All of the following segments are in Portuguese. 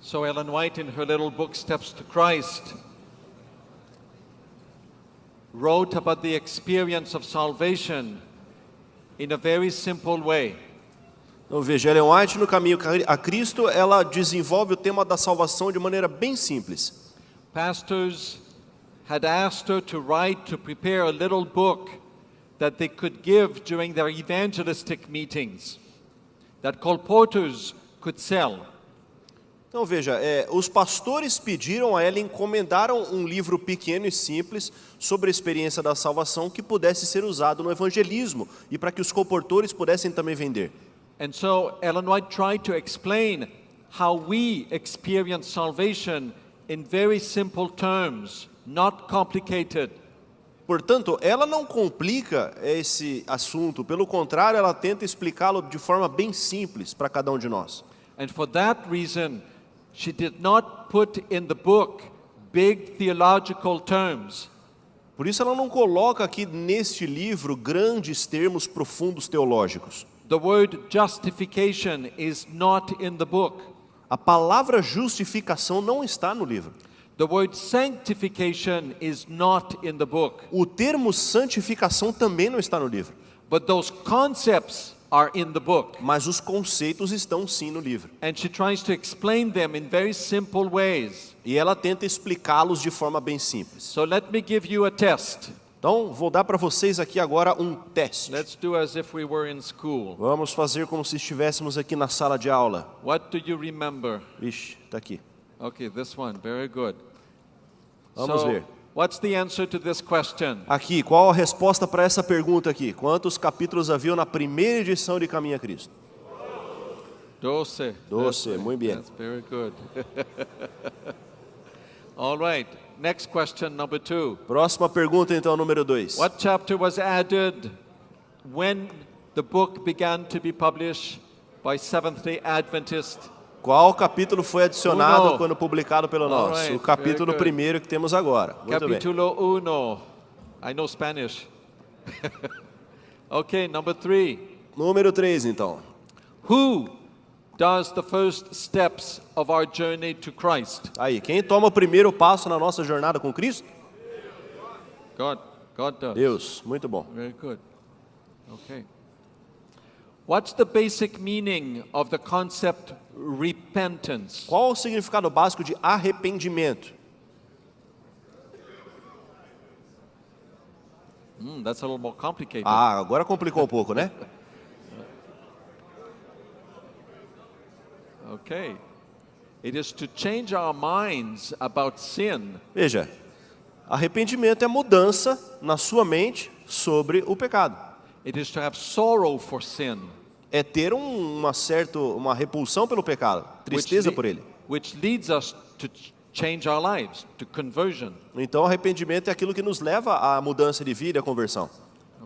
So Ellen White, in her little book Steps to Christ, wrote about the experience of salvation in a very simple way. Então veja, Ellen White no Caminho a Cristo, ela desenvolve o tema da salvação de maneira bem simples. Pastors had asked her to write, to prepare a little book that they could give during their evangelistic meetings, that colporteurs could sell. Então veja, os pastores pediram a ela, encomendaram um livro pequeno e simples sobre a experiência da salvação que pudesse ser usado no evangelismo e para que os colportores pudessem também vender. And so Ellen White tried to explain how we experience salvation in very simple terms, not complicated. Portanto, ela não complica esse assunto, pelo contrário, ela tenta explicá-lo de forma bem simples para cada um de nós. And for that reason, she did not put in the book big theological terms. Por isso ela não coloca aqui neste livro grandes termos profundos teológicos. The word justification is not in the book. A palavra justificação não está no livro. The word sanctification is not in the book. O termo santificação também não está no livro. But those concepts are in the book. Mas os conceitos estão sim no livro. And she tries to explain them in very simple ways. E ela tenta explicá-los de forma bem simples. So let me give you a test. Então, vou dar para vocês aqui agora um teste. Let's do as if we were in school. Vamos fazer como se estivéssemos aqui na sala de aula. What do you remember? Ixi, está aqui. Okay, this one. Very good. Vamos So, ver. what's the answer to this question? Aqui, qual a resposta para essa pergunta aqui? Quantos capítulos havia na primeira edição de Caminho a Cristo? 12. 12, muy bien. That's very good. All right. Next question, number 2. Próxima pergunta então, número 2. What chapter was added when the book began to be published by Seventh-day Adventist? Qual capítulo foi adicionado Uno. quando publicado pelo nosso? Alright, O capítulo very good. primeiro que temos agora. Muito bem. Capítulo 1. I know Spanish. Okay, number 3. Número 3 então. Who does the first steps of our journey to Christ? Aí, quem toma o primeiro passo na nossa jornada com Cristo? God. God does. Deus, muito bom. Very good. Okay. What's the basic meaning of the concept repentance? Qual o significado básico de arrependimento? That's a little more complicated. Ah, agora complicou um pouco, né? Okay. It is to change our minds about sin Veja, arrependimento é mudança na sua mente sobre o pecado. It is to have sorrow for sin, É ter uma repulsão pelo pecado, tristeza por ele. which leads us to change our lives, to conversion. Então, arrependimento é aquilo que nos leva à mudança de vida, à conversão.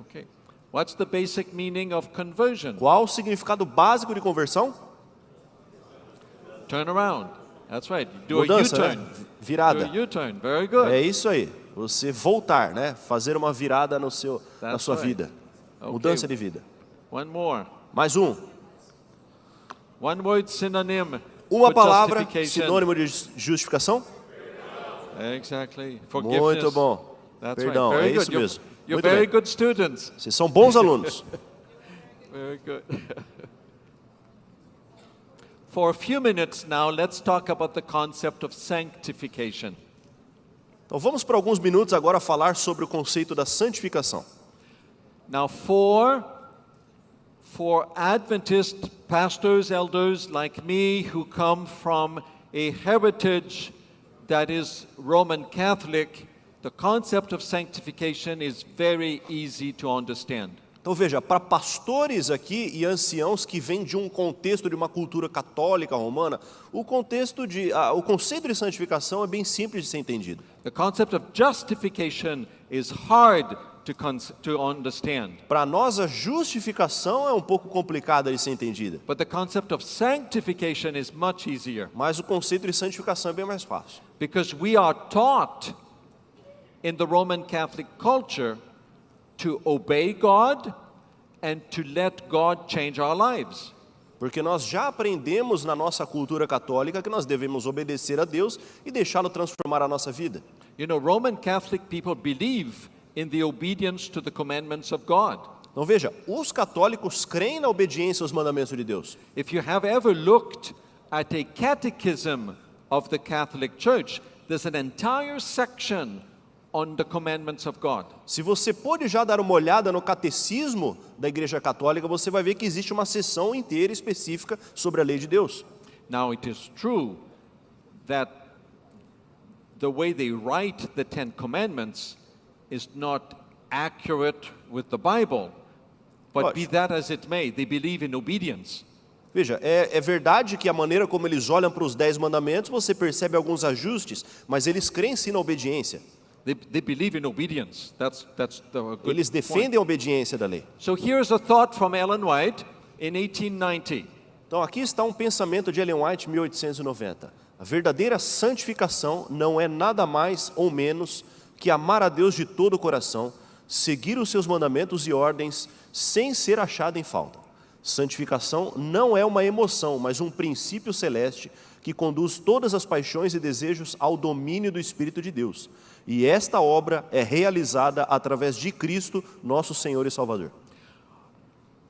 Okay. What's the basic meaning of conversion? Qual o significado básico de conversão? Turn around. That's right. Do Mudança, a U-turn. né? Virada. Do a U-turn. Very good. É isso aí. Você voltar, né? Fazer uma virada na That's sua right. vida. Okay. Mudança de vida. One more. Mais um. One word synonym Uma for palavra justification. sinônimo de justificação? Exactly. Forgiveness. Muito bom. That's Perdão, right. Very é isso good. mesmo. You're Muito very bem. good students. Vocês são bons alunos. Very good. For a few minutes now, let's talk about the concept of sanctification. Então vamos para alguns minutos agora falar sobre o conceito da santificação. Now, for Adventist pastors, elders like me who come from a heritage that is Roman Catholic, the concept of sanctification is very easy to understand. Então veja, para pastores aqui e anciãos que vêm de um contexto de uma cultura católica romana, o conceito de santificação é bem simples de ser entendido. The concept of justification is hard to understand. Para nós a justificação é um pouco complicada de ser entendida, But the concept of sanctification is much easier mas o conceito de santificação é bem mais fácil. because we are taught in the Roman Catholic culture to obey God and to let God change our lives. Porque nós já aprendemos na nossa cultura católica que nós devemos obedecer a Deus e deixá-lo transformar a nossa vida. You know, Roman Catholic people believe in the obedience to the commandments of God. Então veja, os católicos creem na obediência aos mandamentos de Deus. If you have ever looked at a catechism of the Catholic Church, there's an entire section on the commandments of God. Se você pôde já dar uma olhada no catecismo da Igreja Católica, você vai ver que existe uma seção inteira específica sobre a lei de Deus. Now, it is true that the way they write the Ten Commandments is not accurate with the Bible. But be that as it may, they believe in obedience. Veja, é verdade que a maneira como eles olham para os 10 mandamentos, você percebe alguns ajustes, mas eles creem sim na obediência. They believe in obedience. That's the good Eles point. defendem a obediência da lei. So here's a thought from Ellen White in 1890. Então aqui está um pensamento de Ellen White, 1890. A verdadeira santificação não é nada mais ou menos que amar a Deus de todo o coração, seguir os seus mandamentos e ordens sem ser achado em falta. Santificação não é uma emoção, mas um princípio celeste que conduz todas as paixões e desejos ao domínio do Espírito de Deus. E esta obra é realizada através de Cristo, nosso Senhor e Salvador.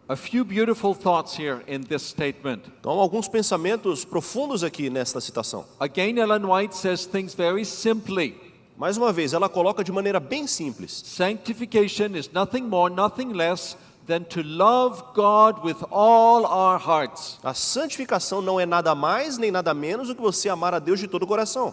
A few beautiful thoughts here in this statement. Então, alguns pensamentos profundos aqui nesta citação. Again, Ellen White says things very simply. Mais uma vez, ela coloca de maneira bem simples. Sanctification is nothing more, nothing less than to love God with all our hearts. A santificação não é nada mais nem nada menos do que você amar a Deus de todo o coração.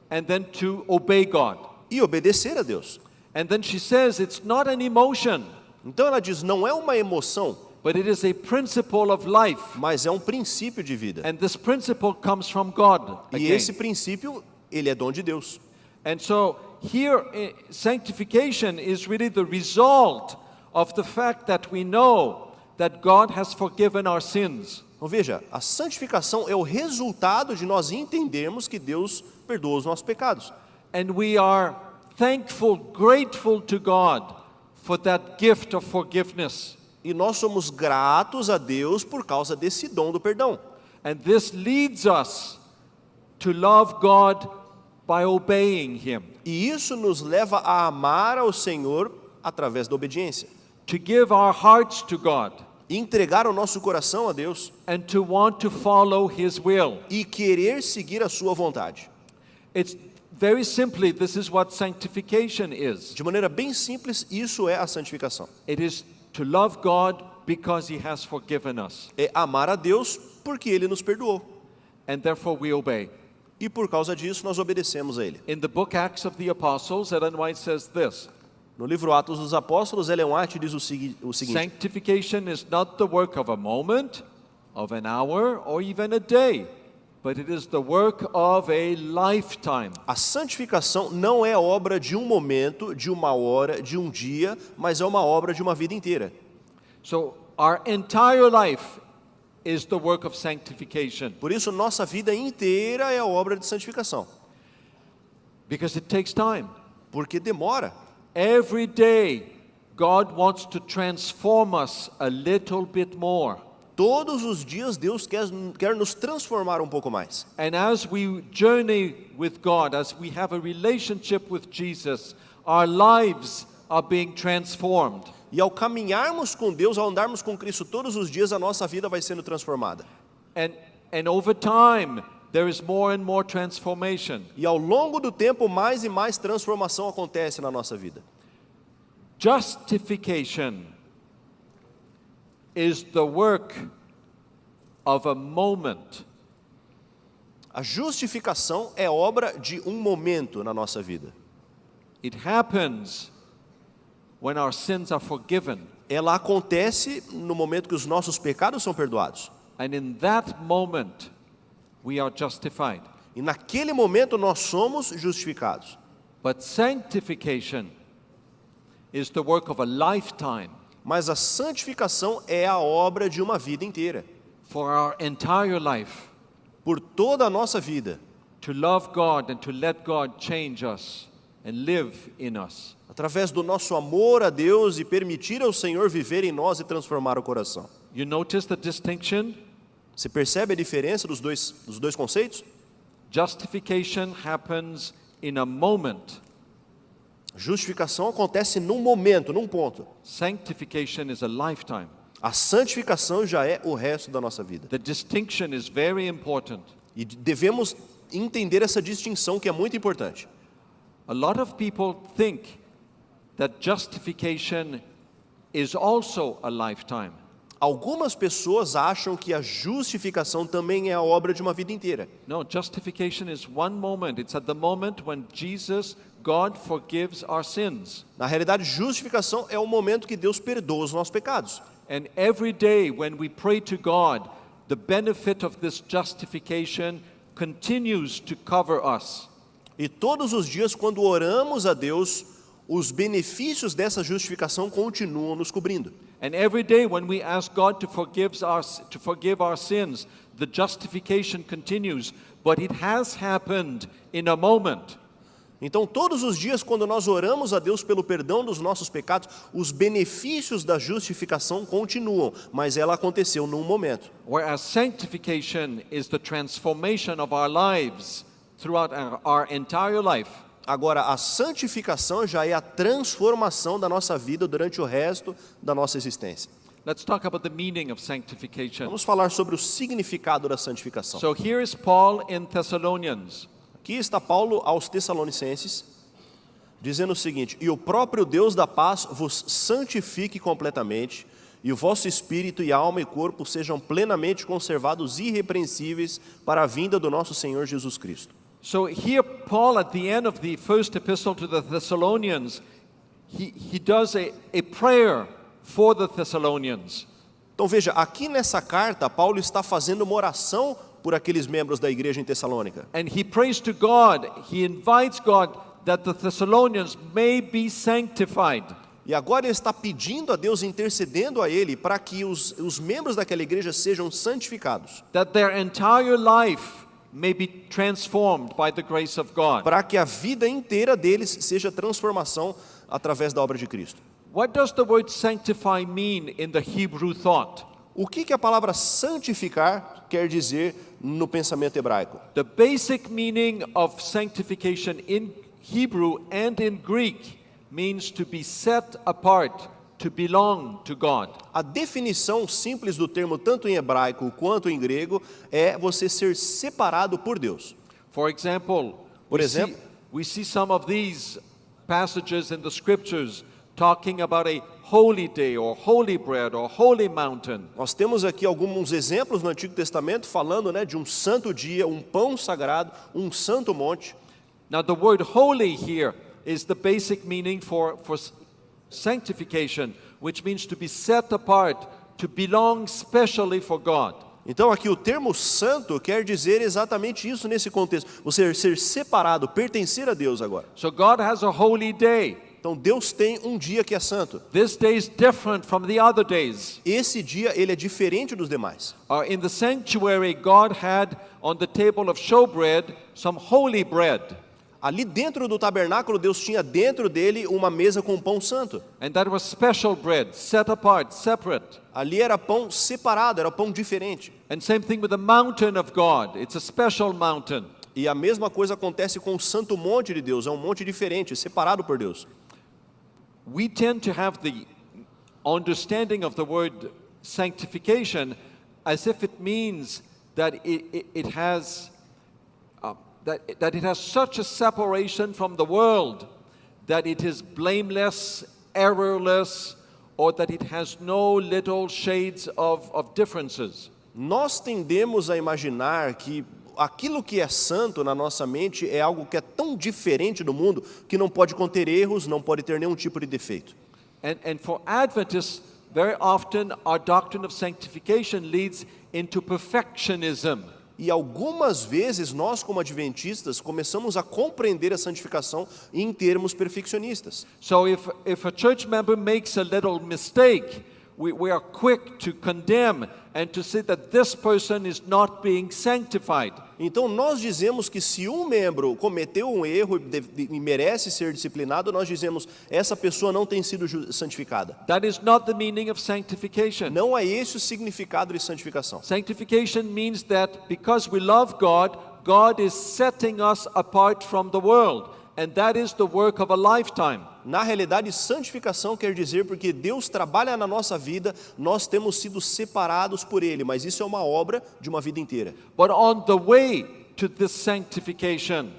And then to obey God. E obedecer a Deus. And then she says it's not an emotion, Então ela diz, não é uma emoção, but it is a principle of life. mas é um princípio de vida. And this principle comes from God. E Again. esse princípio, ele é dom de Deus. And so here, sanctification is really the result of the fact that we know that God has forgiven our sins. Então veja, a santificação é o resultado de nós entendermos que Deus perdoa os nossos pecados. And we are thankful, grateful to God for that gift of forgiveness. E nós somos gratos a Deus por causa desse dom do perdão. And this leads us to love God by obeying Him, E isso nos leva a amar ao Senhor através da obediência. to give our hearts to God, E entregar o nosso coração a Deus and to want to follow His will. e querer seguir a sua vontade. It's very simply, this is what sanctification is. De maneira bem simples, isso é a santificação. It is to love God because He has forgiven us, É amar a Deus porque Ele nos perdoou. and therefore we obey. E por causa disso nós obedecemos a Ele. In the book Acts of the Apostles, Ellen White says this: No livro Atos dos Apóstolos, Ellen White diz o seguinte: sanctification is not the work of a moment, of an hour, or even a day, but it is the work of a lifetime. a santificação não é obra de um momento, de uma hora, de um dia, mas é uma obra de uma vida inteira. So our entire life is the work of sanctification, Por isso, nossa vida inteira é a obra de santificação, because it takes time. porque demora. Every day, God wants to transform us a little bit more. Todos os dias Deus quer nos transformar um pouco mais. And as we journey with God, as we have a relationship with Jesus, our lives are being transformed. E ao caminharmos com Deus, ao andarmos com Cristo todos os dias, a nossa vida vai sendo transformada. And over time, there is more and more transformation. E ao longo do tempo, mais e mais transformação acontece na nossa vida. Justification is the work of a moment. A justificação é obra de um momento na nossa vida. It happens when our sins are forgiven. Ela acontece no momento que os nossos pecados são perdoados. And in that moment, we are justified. E naquele momento nós somos justificados. But sanctification is the work of a lifetime, Mas a santificação é a obra de uma vida inteira. for our entire life, Por toda a nossa vida. to love God and to let God change us and live in us. Através do nosso amor a Deus e permitir ao Senhor viver em nós e transformar o coração. You notice the distinction? Você percebe a diferença dos dois conceitos? Justification happens in a moment. Justificação acontece num momento, num ponto. Sanctification is a lifetime. A santificação já é o resto da nossa vida. The distinction is very important. E devemos entender essa distinção que é muito importante. A lot of people think that justification is also a lifetime. Algumas pessoas acham que a justificação também é a obra de uma vida inteira. No, justification is one moment. It's at the moment when Jesus, God, forgives our sins. Na realidade, justificação é o momento que Deus perdoa os nossos pecados. And every day when we pray to God, the benefit of this justification continues to cover us. E todos os dias, quando oramos a Deus, os benefícios dessa justificação continuam nos cobrindo. And every day when we ask God to forgive our sins, the justification continues, but it has happened in a moment. Então, todos os dias, quando nós oramos a Deus pelo perdão dos nossos pecados, os benefícios da justificação continuam, mas ela aconteceu num momento. Whereas sanctification is the transformation of our lives throughout our entire life. Agora, a santificação já é a transformação da nossa vida durante o resto da nossa existência. Let's talk about the meaning of sanctification. Vamos falar sobre o significado da santificação. So here is Paul in Thessalonians. Aqui está Paulo aos Tessalonicenses, dizendo o seguinte: e o próprio Deus da paz vos santifique completamente, e o vosso espírito e alma e corpo sejam plenamente conservados irrepreensíveis para a vinda do nosso Senhor Jesus Cristo. So here Paul, at the end of the first epistle to the Thessalonians, he does a prayer for the Thessalonians. Então veja, aqui nessa carta, Paulo está fazendo uma oração por aqueles membros da igreja em Tessalônica. And he prays to God, he invites God that the Thessalonians may be sanctified. E agora ele está pedindo a Deus, intercedendo a ele, para que os membros daquela igreja sejam santificados. That their entire life may be transformed by the grace of God. Para que a vida inteira deles seja transformação através da obra de Cristo. What does the word sanctify mean in the Hebrew thought? O que a palavra santificar quer dizer no pensamento hebraico? The basic meaning of sanctification in Hebrew and in Greek means to be set apart, to belong to God. A definição simples do termo, tanto em hebraico quanto em grego, é você ser separado por Deus. For example, we see some of these passages in the scriptures talking about a holy day or holy bread or holy mountain. Nós temos aqui alguns exemplos no Antigo Testamento falando, de um santo dia, um pão sagrado, um santo monte. Now the word holy here is the basic meaning for sanctification, which means to be set apart, to belong specially for God. Então aqui o termo santo quer dizer exatamente isso nesse contexto. Você ser separado, pertencer a Deus agora. So God has a holy day. Então Deus tem um dia que é santo. This day is different from the other days. Esse dia ele é diferente dos demais. In the sanctuary, God had on the table of showbread some holy bread. Ali dentro do tabernáculo, Deus tinha dentro dele uma mesa com pão santo. And that was special bread, set apart, separate. Ali era pão separado, era pão diferente. And same thing with the mountain of God. It's a special mountain. E a mesma coisa acontece com o santo monte de Deus, é um monte diferente, separado por Deus. We tend to have the understanding of the word sanctification as if it means that it has that it has such a separation from the world that it is blameless, errorless, or that it has no little shades of differences. Nós tendemos a imaginar que aquilo que é santo na nossa mente é algo que é tão diferente do mundo que não pode conter erros, não pode ter nenhum tipo de defeito. And for Adventists, very often our doctrine of sanctification leads into perfectionism. E algumas vezes nós, como adventistas, começamos a compreender a santificação em termos perfeccionistas. So if a church member makes a little mistake, we are quick to condemn and to say that this person is not being sanctified. Então nós dizemos que se um membro cometeu um erro e merece ser disciplinado, nós dizemos essa pessoa não tem sido santificada. That is not the meaning of sanctification. Não é esse o significado de santificação. Sanctification means that because we love God, God is setting us apart from the world, and that is the work of a lifetime. Na realidade, santificação quer dizer porque Deus trabalha na nossa vida, nós temos sido separados por Ele, mas isso é uma obra de uma vida inteira. But on the way to this sanctification,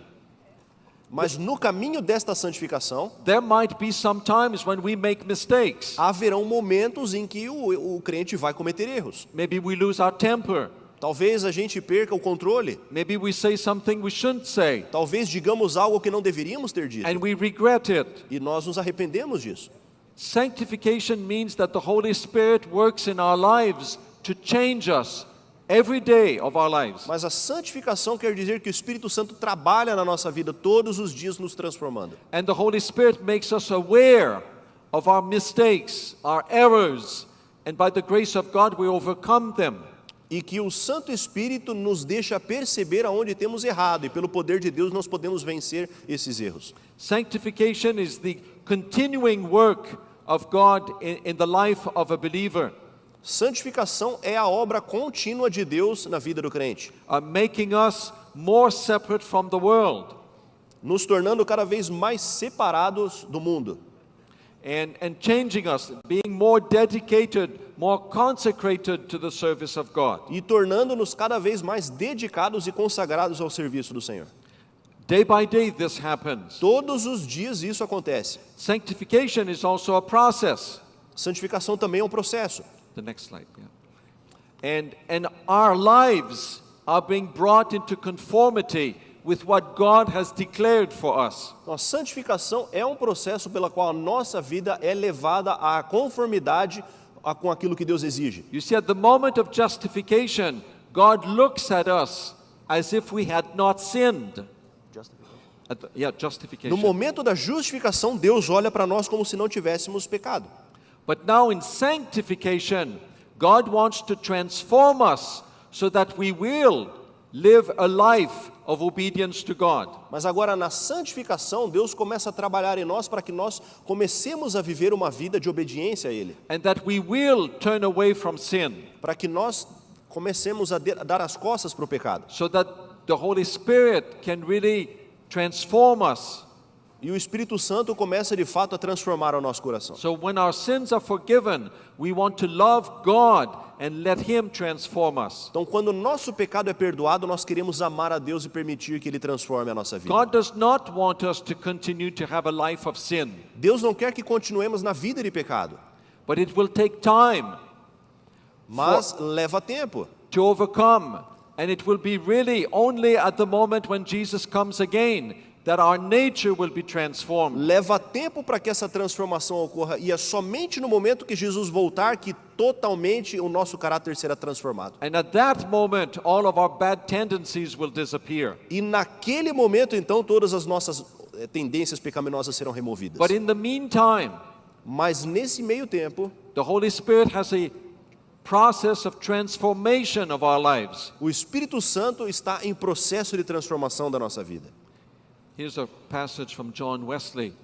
Mas no caminho desta santificação, there might be some times when we make mistakes. haverão momentos em que o crente vai cometer erros. Maybe we lose our temper. Talvez a gente perca o controle, Maybe we say something we shouldn't say, talvez digamos algo que não deveríamos ter dito, and we regret it. e nós nos arrependemos disso. Sanctification means that the Holy Spirit works in our lives to change us every day of our lives. Mas a santificação quer dizer que o Espírito Santo trabalha na nossa vida todos os dias nos transformando. And the Holy Spirit makes us aware of our mistakes, our errors, and by the grace of God we overcome them. E que o Santo Espírito nos deixa perceber aonde temos errado, e pelo poder de Deus nós podemos vencer esses erros. Sanctification is the continuing work of God in the life of a believer, Santificação é a obra contínua de Deus na vida do crente, making us more separate from the world nos tornando cada vez mais separados do mundo and changing us, being more dedicated, more consecrated to the service of God. e tornando-nos cada vez mais dedicados e consagrados ao serviço do Senhor. Day by day this happens. Todos os dias isso acontece. Sanctification is also a process. Santificação também é um processo. The next slide. Yeah. And our lives are being brought into conformity with what God has declared for us. A santificação é um processo pela qual a nossa vida é levada à conformidade com aquilo que Deus exige. You see, at the moment of justification, God looks at us as if we had not sinned. Justification. No momento da justificação, Deus olha para nós como se não tivéssemos pecado. But now in sanctification, God wants to transform us so that we will live a life of obedience to God. Mas agora na santificação, Deus começa a trabalhar em nós para que nós comecemos a viver uma vida de obediência a Ele. And that we will turn away from sin. Para que nós comecemos a dar as costas para o pecado. So that the Holy Spirit can really transform us. E o Espírito Santo começa de fato a transformar o nosso coração. So when our sins are forgiven, we want to love God and let Him transform us. Então, quando o nosso pecado é perdoado, nós queremos amar a Deus e permitir que Ele transforme a nossa vida. God does not want us to continue to have a life of sin, Deus não quer que continuemos na vida de pecado, but it will take time mas leva tempo. to overcome. And it will be really only at the moment when Jesus comes again that our nature will be transformed. Leva tempo para que essa transformação ocorra, e é somente no momento que Jesus voltar que totalmente o nosso caráter será transformado. And at that moment, all of our bad tendencies will disappear. E naquele momento, então, todas as nossas tendências pecaminosas serão removidas. But in the meantime, Mas nesse meio tempo, the Holy Spirit has a process of transformation of our lives. o Espírito Santo está em processo de transformação da nossa vida. Here's a passage from John Wesley.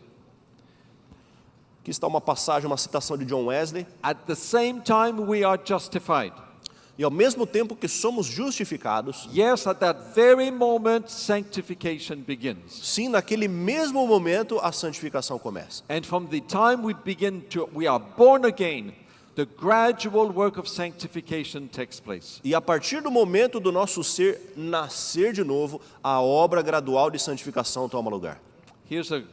Aqui está uma passagem, uma citação de John Wesley. At the same time we are justified. E ao mesmo tempo que somos justificados, Yes, at that very moment sanctification begins. sim, naquele mesmo momento a santificação começa. And from the time we are born again, the gradual work of sanctification takes place. E a partir do momento do nosso ser nascer de novo, a obra gradual de santificação toma lugar. Here's a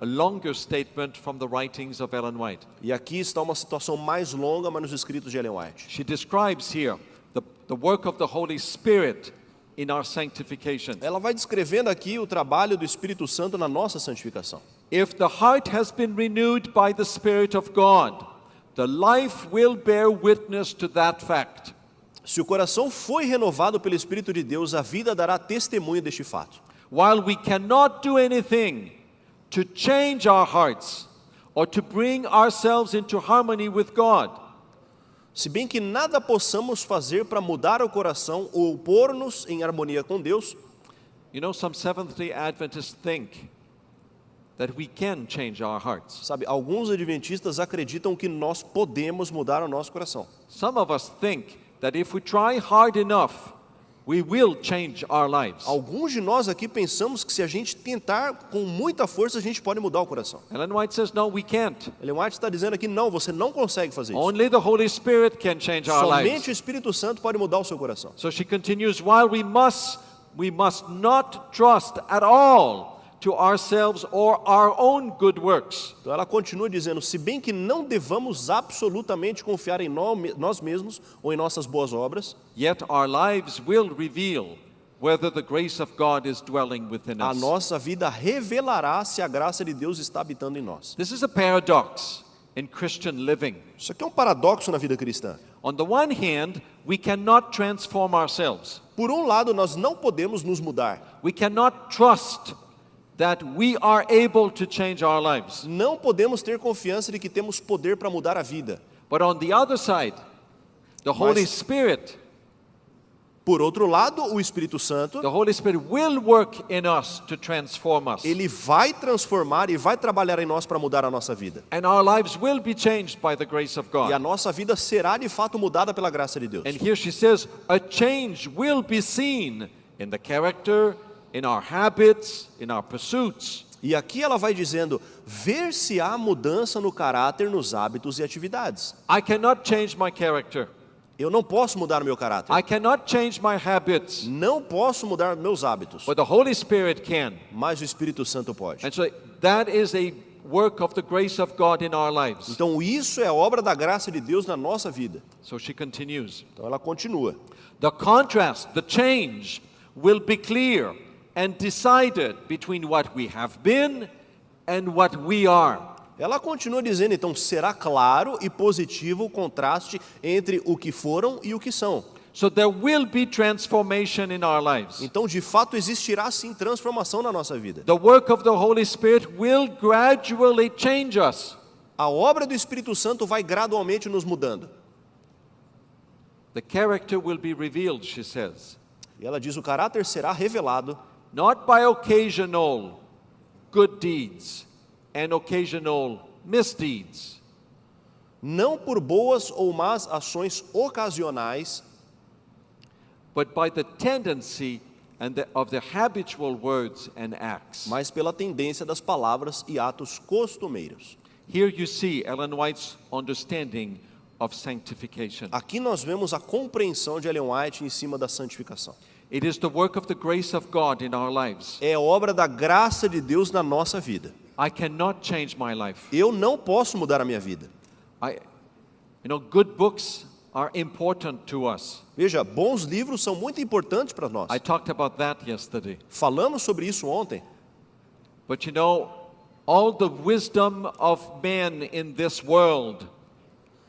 longer statement from the writings of Ellen White. E aqui está uma situação mais longa, mas nos escritos de Ellen White. She describes here the work of the Holy Spirit in our sanctification. Ela vai descrevendo aqui o trabalho do Espírito Santo na nossa santificação. If the heart has been renewed by the Spirit of God, the life will bear witness to that fact. Se o coração foi renovado pelo Espírito de Deus, a vida dará testemunho deste fato. While we cannot do anything to change our hearts or to bring ourselves into harmony with God, Se bem que nada possamos fazer para mudar o coração ou pôr-nos em harmonia com Deus, You know, some Seventh-day Adventists think that we can change our hearts. sabe, alguns adventistas acreditam que nós podemos mudar o nosso coração. Some of us think that if we try hard enough, we will change our lives. Alguns de nós aqui pensamos que se a gente tentar com muita força, a gente pode mudar o coração. Ellen White says, no, we can't. Ellen White está dizendo aqui, não, você não consegue fazer isso. Only the Holy Spirit can change our Somente lives. o Espírito Santo pode mudar o seu coração. So she continues, while we must not trust at all to ourselves or our own good works. Então ela continua dizendo, se bem que não devamos absolutamente confiar em nós mesmos ou em nossas boas obras, Yet our lives will reveal whether the grace of God is dwelling within a us. nossa vida revelará se a graça de Deus está habitando em nós. This is a paradox in Christian living. Isso aqui é um paradoxo na vida cristã. On the one hand, we cannot transform ourselves. Por um lado, nós não podemos nos mudar. We cannot trust that we are able to change our lives. Não podemos ter confiança de que temos poder para mudar a vida. But on the other side, the Holy Spirit Por outro lado, o Espírito Santo, The Holy Spirit will work in us to transform us. ele vai transformar e vai trabalhar em nós para mudar a nossa vida. And our lives will be changed by the grace of E a God. nossa vida será de fato mudada pela graça de Deus. And here she says, a change will be seen in the character, in our habits, in our pursuits. E aqui ela vai dizendo, ver se há mudança no caráter, nos hábitos e atividades. I cannot change my character. Eu não posso mudar o meu caráter. I cannot change my habits. Não posso mudar meus hábitos. But the Holy Spirit can. Mas o Espírito Santo pode. And so that is a work of the grace of God in our lives. Então isso é obra da graça de Deus na nossa vida. So she continues. Então ela continua. The contrast, the change will be clear and decided between what we have been and what we are. Ela continua dizendo, então, será claro e positivo o contraste entre o que foram e o que são. So there will be transformation in our lives. Então, de fato, existirá sim transformação na nossa vida. The work of the Holy Spirit will gradually change us. A obra do Espírito Santo vai gradualmente nos mudando. The character will be revealed, she says, E ela diz, o caráter será revelado, not by occasional good deeds and occasional misdeeds, não por boas ou más ações ocasionais, but by the tendency of the habitual words and acts. mas pela tendência das palavras e atos costumeiros. Here you see Ellen White's understanding of sanctification. Aqui nós vemos a compreensão de Ellen White em cima da santificação. It is the work of the grace of God in our lives. É obra da graça de Deus na nossa vida. I cannot change my life. Eu não posso mudar a minha vida. Good books are important to us. Veja, bons livros são muito importantes para nós. I talked about that yesterday. Falamos sobre isso ontem. But all the wisdom of men in this world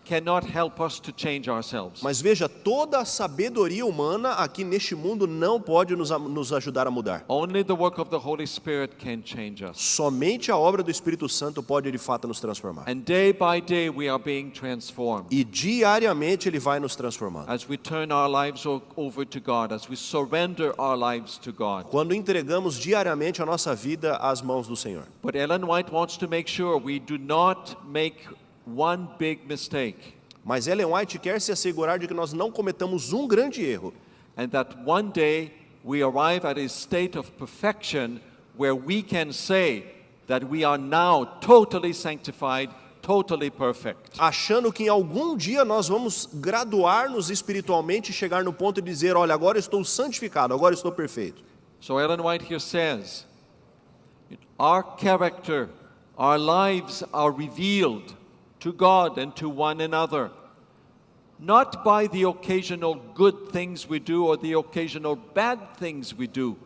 cannot help us to change ourselves. Mas veja, toda a sabedoria humana aqui neste mundo não pode nos ajudar a mudar. Only the work of the Holy Spirit can change us. Somente a obra do Espírito Santo pode de fato nos transformar. And day by day we are being transformed. E diariamente Ele vai nos transformando. As we turn our lives over to God, as we surrender our lives to God. Quando entregamos diariamente a nossa vida às mãos do Senhor. But Ellen White wants to make sure we do not make one big mistake. Mas Ellen White quer se assegurar de que nós não cometamos um grande erro. And that one day we arrive at a state of perfection where we can say that we are now totally sanctified, totally perfect. Achando que em algum dia nós vamos graduar-nos espiritualmente e chegar no ponto de dizer, olha, agora estou santificado, agora estou perfeito. So Ellen White here says, our character, our lives are revealed to God and to one another, not by the occasional good things we do or the occasional bad things we do,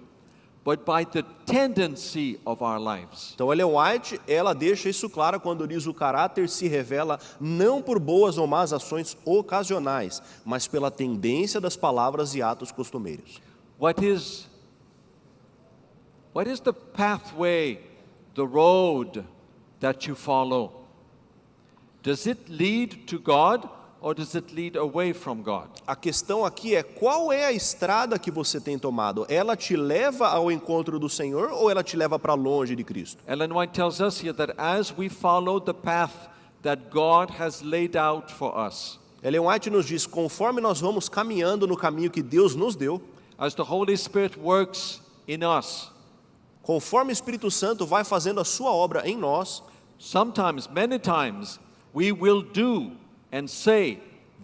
but by the tendency of our lives. Então Ellen White, ela deixa isso claro quando diz o caráter se revela não por boas ou más ações ocasionais, mas pela tendência das palavras e atos costumeiros. What is the pathway, the road that you follow? Does it lead to God or does it lead away from God? A questão aqui é qual é a estrada que você tem tomado? Ela te leva ao encontro do Senhor ou ela te leva para longe de Cristo? Ellen White tells us here that as we follow the path that God has laid out for us, Ellen White nos diz, conforme nós vamos caminhando no caminho que Deus nos deu, as the Holy Spirit works in us, conforme o Espírito Santo vai fazendo a sua obra em nós, sometimes, many times, we will do and say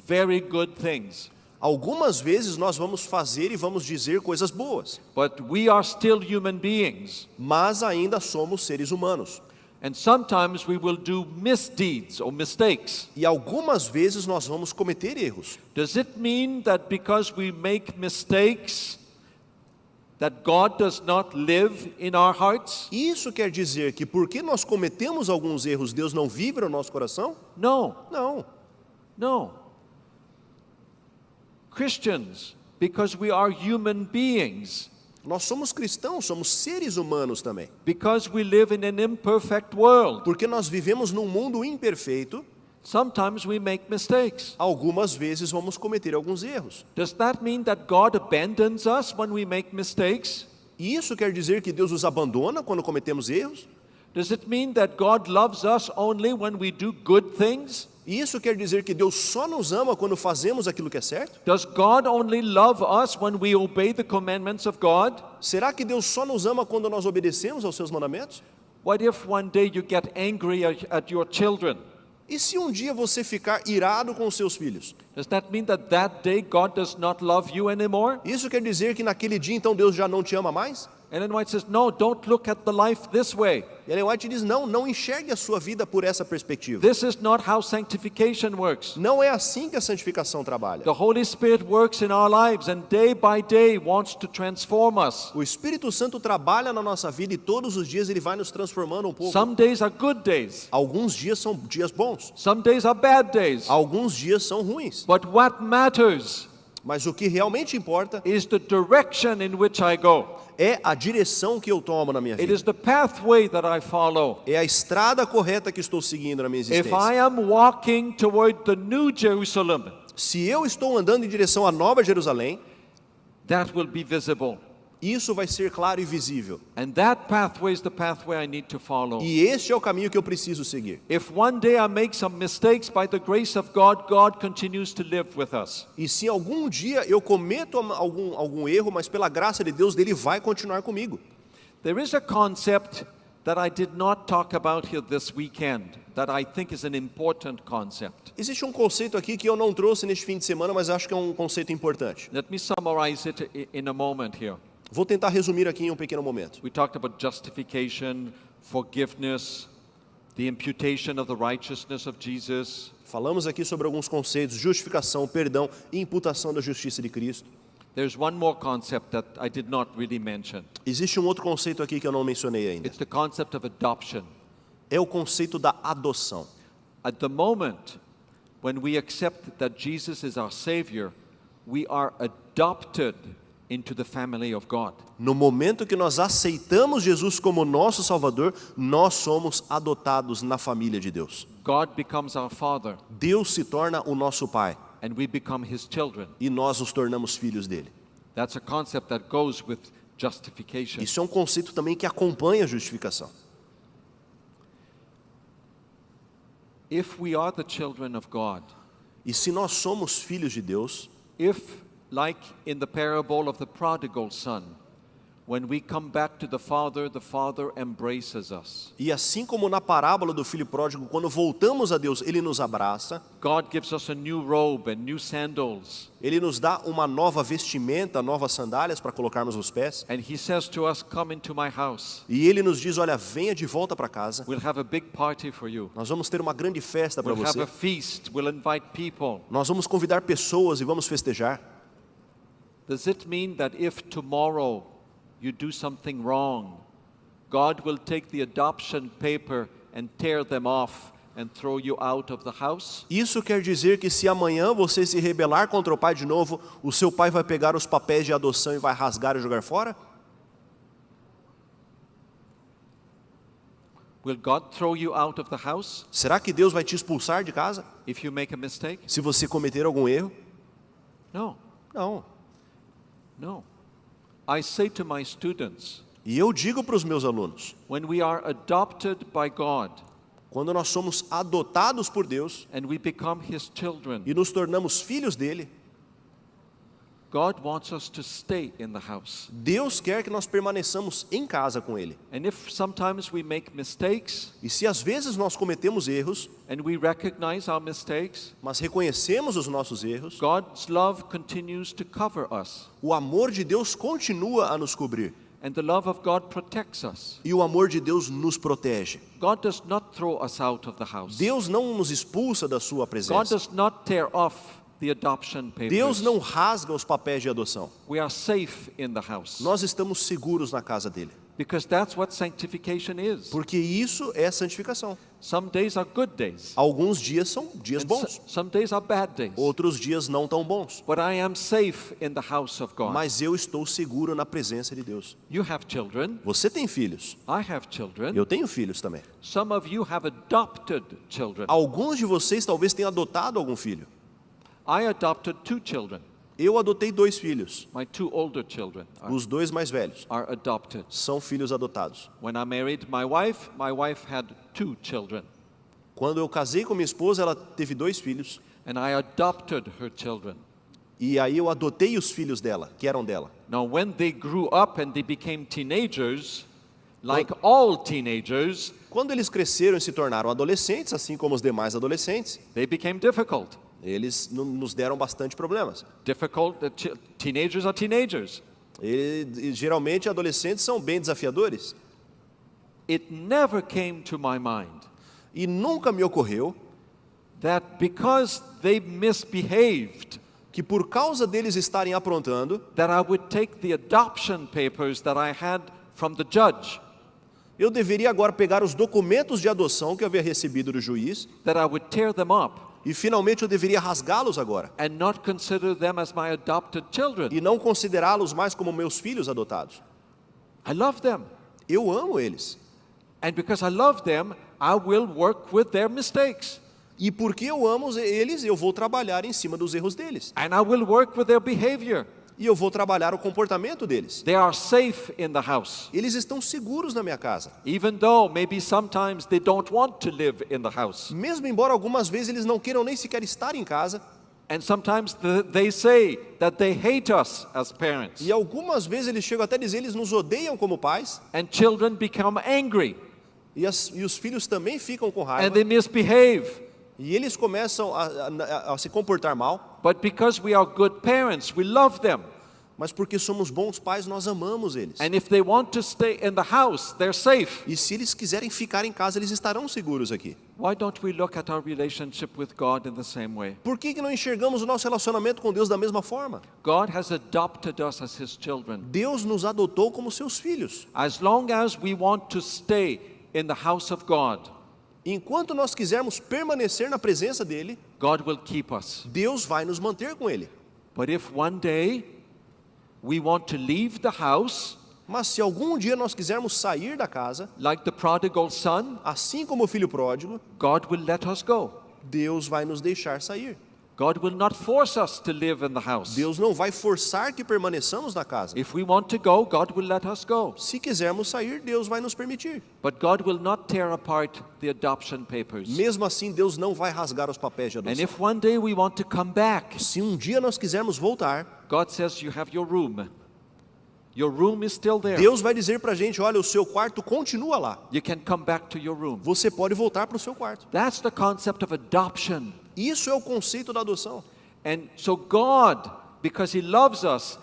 very good things. algumas vezes nós vamos fazer e vamos dizer coisas boas, But we are still human beings. mas ainda somos seres humanos. And sometimes we will do misdeeds or mistakes. E algumas vezes nós vamos cometer erros. Does it mean that because we make mistakes, that God does not live in our hearts? Isso quer dizer que porque nós cometemos alguns erros, Deus não vive no nosso coração? No, Não. no. Christians, because we are human beings, Nós somos cristãos, somos seres humanos também. because we live in an imperfect world, Porque nós vivemos num mundo imperfeito, sometimes we make mistakes. algumas vezes vamos cometer alguns erros. Does that mean that God abandons us when we make mistakes? E isso quer dizer que Deus nos abandona quando cometemos erros? Does it mean that God loves us only when we do good things? E isso quer dizer que Deus só nos ama quando fazemos aquilo que é certo? Does God only love us when we obey the commandments of God? Será que Deus só nos ama quando nós obedecemos aos seus mandamentos? What if one day you get angry at your children? E se um dia você ficar irado com os seus filhos? Does that mean that that day God does not love you anymore? Isso quer dizer que naquele dia então Deus já não te ama mais? Ellen White says, no, don't look at the life this way. E Ellen White diz, não enxergue a sua vida por essa perspectiva. This is not how sanctification works. Não é assim que a santificação trabalha. The Holy Spirit works in our lives and day by day wants to transform us. O Espírito Santo trabalha na nossa vida e todos os dias Ele vai nos transformando um pouco. Some days are good days. Alguns dias são dias bons, Some days are bad days. alguns dias são ruins. But what matters Mas o que realmente importa is the direction in which I go. é a direção que eu tomo na minha It vida. is the pathway that I follow. É a estrada correta que estou seguindo na minha If existência. I am walking toward the New Jerusalem, Se eu estou andando em direção à Nova Jerusalém, that will be visible. isso vai ser claro e visível. And that pathway is the pathway I need to follow. E este é o caminho que eu preciso seguir. If one day I make some mistakes, by the grace of God, God continues to live with us. E se algum dia eu cometo algum erro, mas pela graça de Deus, Ele vai continuar comigo. There is a concept that I did not talk about here this weekend that I think is an important concept. Existe um conceito aqui que eu não trouxe neste fim de semana, mas acho que é um conceito importante. Let me summarize it in a moment here. Vou tentar resumir aqui em um pequeno momento. We talked about justification, forgiveness, the imputation of the righteousness of Jesus. Falamos aqui sobre alguns conceitos: justificação, perdão e imputação da justiça de Cristo. There's one more concept that I did not really mention. Existe um outro conceito aqui que eu não mencionei ainda. It's the concept of adoption. É o conceito da adoção. At the moment, when we accept that Jesus is our Savior, we are adopted into the family of God. No momento que nós aceitamos Jesus como nosso Salvador, nós somos adotados na família de Deus. God becomes our Father, Deus se torna o nosso Pai and we become His children. e nós nos tornamos filhos dele. That's a concept that goes with justification. Isso é um conceito também que acompanha a justificação. If we are the children of God, E se nós somos filhos de Deus, if, like in the parable of the prodigal son, when we come back to the Father embraces us. e assim como na parábola do filho pródigo, quando voltamos a Deus, Ele nos abraça, God gives us a new robe and new sandals. Ele nos dá uma nova vestimenta, novas sandálias para colocarmos nos pés, And He says to us, come into my house. e Ele nos diz, olha, venha de volta para casa, We'll have a big party for you. nós vamos ter uma grande festa para We'll have você, a feast. We'll invite people. nós vamos convidar pessoas e vamos festejar. Does it mean that if tomorrow you do something wrong, God will take the adoption paper and tear them off and throw you out of the house? Isso quer dizer que se amanhã você se rebelar contra o pai de novo, o seu pai vai pegar os papéis de adoção e vai rasgar e jogar fora? Will God throw you out of the house Será que Deus vai te expulsar de casa if you make a mistake? se você cometer algum erro? No, Não. no. I say to my students, E eu digo para os meus alunos, when we are adopted by God quando nós somos adotados por Deus and we become His children, e nos tornamos filhos dele, God wants us to stay in the house. Deus quer que nós permaneçamos em casa com ele. And if sometimes we make mistakes E se às vezes nós cometemos erros, and we recognize our mistakes, mas reconhecemos os nossos erros, God's love continues to cover us. o amor de Deus continua a nos cobrir. And the love of God protects us. E o amor de Deus nos protege. God does not throw us out of the house. Deus não nos expulsa da sua God presença. does not tear off the adoption Deus papers. não rasga os papéis de adoção. We are safe in the house. Nós estamos seguros na casa dele. Because that's what sanctification is. Porque isso é santificação. Some days are good days. Alguns dias são dias And bons. some days are bad days. Outros dias não tão bons. But I am safe in the house of God. Mas eu estou seguro na presença de Deus. You have children. Você tem filhos. I have children. Eu tenho filhos também. Some of you have adopted children. Alguns de vocês talvez tenham adotado algum filho. I adopted 2 children. Eu adotei 2 filhos. My 2 older children Os 2 mais velhos are adopted. são filhos adotados. When I married my wife had 2 children. Quando eu casei com minha esposa, ela teve 2 filhos. And I adopted her children. E aí eu adotei os filhos dela, que eram dela. Now, when they grew up and they became teenagers, like all teenagers, Quando eles cresceram e se tornaram adolescentes, assim como os demais adolescentes, they became difficult. eles nos deram bastante problemas. Teenagers are teenagers. E geralmente adolescentes são bem desafiadores. It never came to my mind E nunca me ocorreu that because they misbehaved, que por causa deles estarem aprontando, that I would take the adoption papers that I had from the judge, eu deveria agora pegar os documentos de adoção que eu havia recebido do juiz that I would tear them up e finalmente eu deveria rasgá-los agora and not consider them as my adopted children. e não considerá-los mais como meus filhos adotados. I love them. Eu amo eles. And because I love them, I will work with their mistakes. E porque eu amo eles, eu vou trabalhar em cima dos erros deles. And I will work with their behavior. E eu vou trabalhar o comportamento deles. They are safe in the house. Eles estão seguros na minha casa. Even though maybe sometimes they don't want to live in the house. Mesmo embora algumas vezes eles não queiram nem sequer estar em casa. And sometimes they say that they hate us as parents. E algumas vezes eles chegam até a dizer eles nos odeiam como pais. And children become angry. E os filhos também ficam com And raiva. they misbehave. E eles começam a se comportar mal. But because we are good parents, we love them. Mas porque somos bons pais, nós amamos eles. And if they want to stay in the house, they're safe. E se eles quiserem ficar em casa, eles estarão seguros aqui. Why don't we look at our relationship with God in the same way? Por que não enxergamos o nosso relacionamento com Deus da mesma forma? God has adopted us as His children. Deus nos adotou como seus filhos. As long as we want to stay in the house of God, Enquanto nós quisermos permanecer na presença dele, God will keep us. Deus vai nos manter com ele. But if one day we want to leave the house, Mas se algum dia nós quisermos sair da casa, like the prodigal son, assim como o filho pródigo, God will let us go. Deus vai nos deixar sair. God will not force us to live in the house. Deus não vai forçar que permaneçamos na casa. If we want to go, God will let us go. Se quisermos sair, Deus vai nos permitir. But God will not tear apart the adoption papers. Mesmo assim, Deus não vai rasgar os papéis de And adoção. if one day we want to come back, Se um dia nós quisermos voltar, God says you have your room. Your room is still there. Deus vai dizer pra gente, olha, o seu quarto continua lá. You can come back to your room. Você pode voltar para o seu quarto. That's the concept of adoption. Isso é o conceito da adoção. And so God, because He loves us,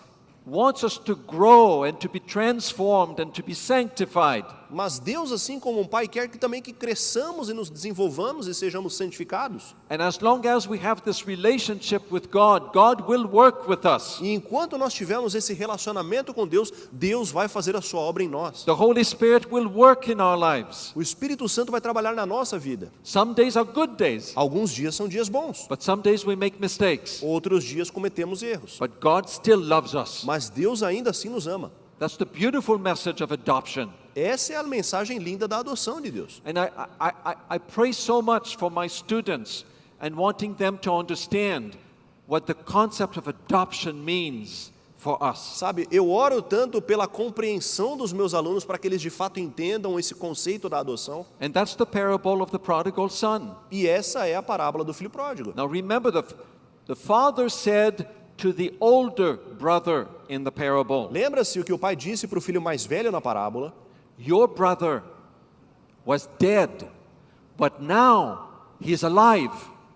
wants us to grow and to be transformed and to be sanctified. Mas Deus, assim como um pai, quer que também que cresçamos e nos desenvolvamos e sejamos santificados. And as long as we have this relationship with God, God will work with us. E enquanto nós tivermos esse relacionamento com Deus, Deus vai fazer a sua obra em nós. The Holy Spirit will work in our lives. O Espírito Santo vai trabalhar na nossa vida. Some days are good days, Alguns dias são dias bons. but some days we make mistakes. Outros dias cometemos erros. But God still loves us. Mas Deus ainda assim nos ama. That's the beautiful message of adoption. Essa é a mensagem linda da adoção de Deus. And I pray so much for my students and wanting them to understand what the concept of adoption means for us. Sabe, eu oro tanto pela compreensão dos meus alunos para que eles de fato entendam esse conceito da adoção. And that's the parable of the prodigal son. E essa é a parábola do filho pródigo. Now remember, the father said to the older brother in the parable, Lembra-se o que o pai disse para o filho mais velho na parábola? your brother was dead, but now he's alive.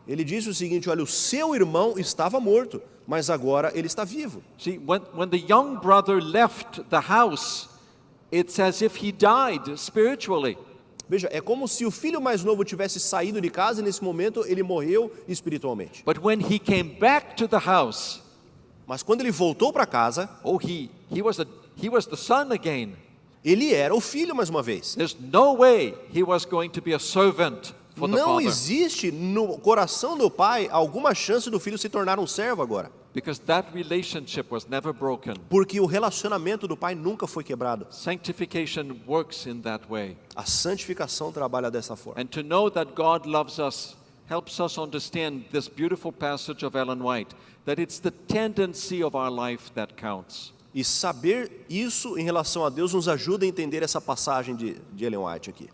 Ele disse o seguinte: olha, o seu irmão estava morto, mas agora ele está vivo. See, when the young brother left the house, it's as if he died spiritually. Veja, é como se o filho mais novo tivesse saído de casa e nesse momento ele morreu espiritualmente. But when he came back to the house, Mas quando ele voltou para casa, he was the son again. ele era o filho mais uma vez. There's no way he was going to be a servant for the Não father, existe no coração do pai alguma chance do filho se tornar um servo agora. because that relationship was never broken. Porque o relacionamento do pai nunca foi quebrado. Sanctification works in that way. A santificação trabalha dessa forma. And to know that God loves us helps us understand this beautiful passage of Ellen White, that it's the tendency of our life that counts. E saber isso em relação a Deus nos ajuda a entender essa passagem de Ellen White aqui.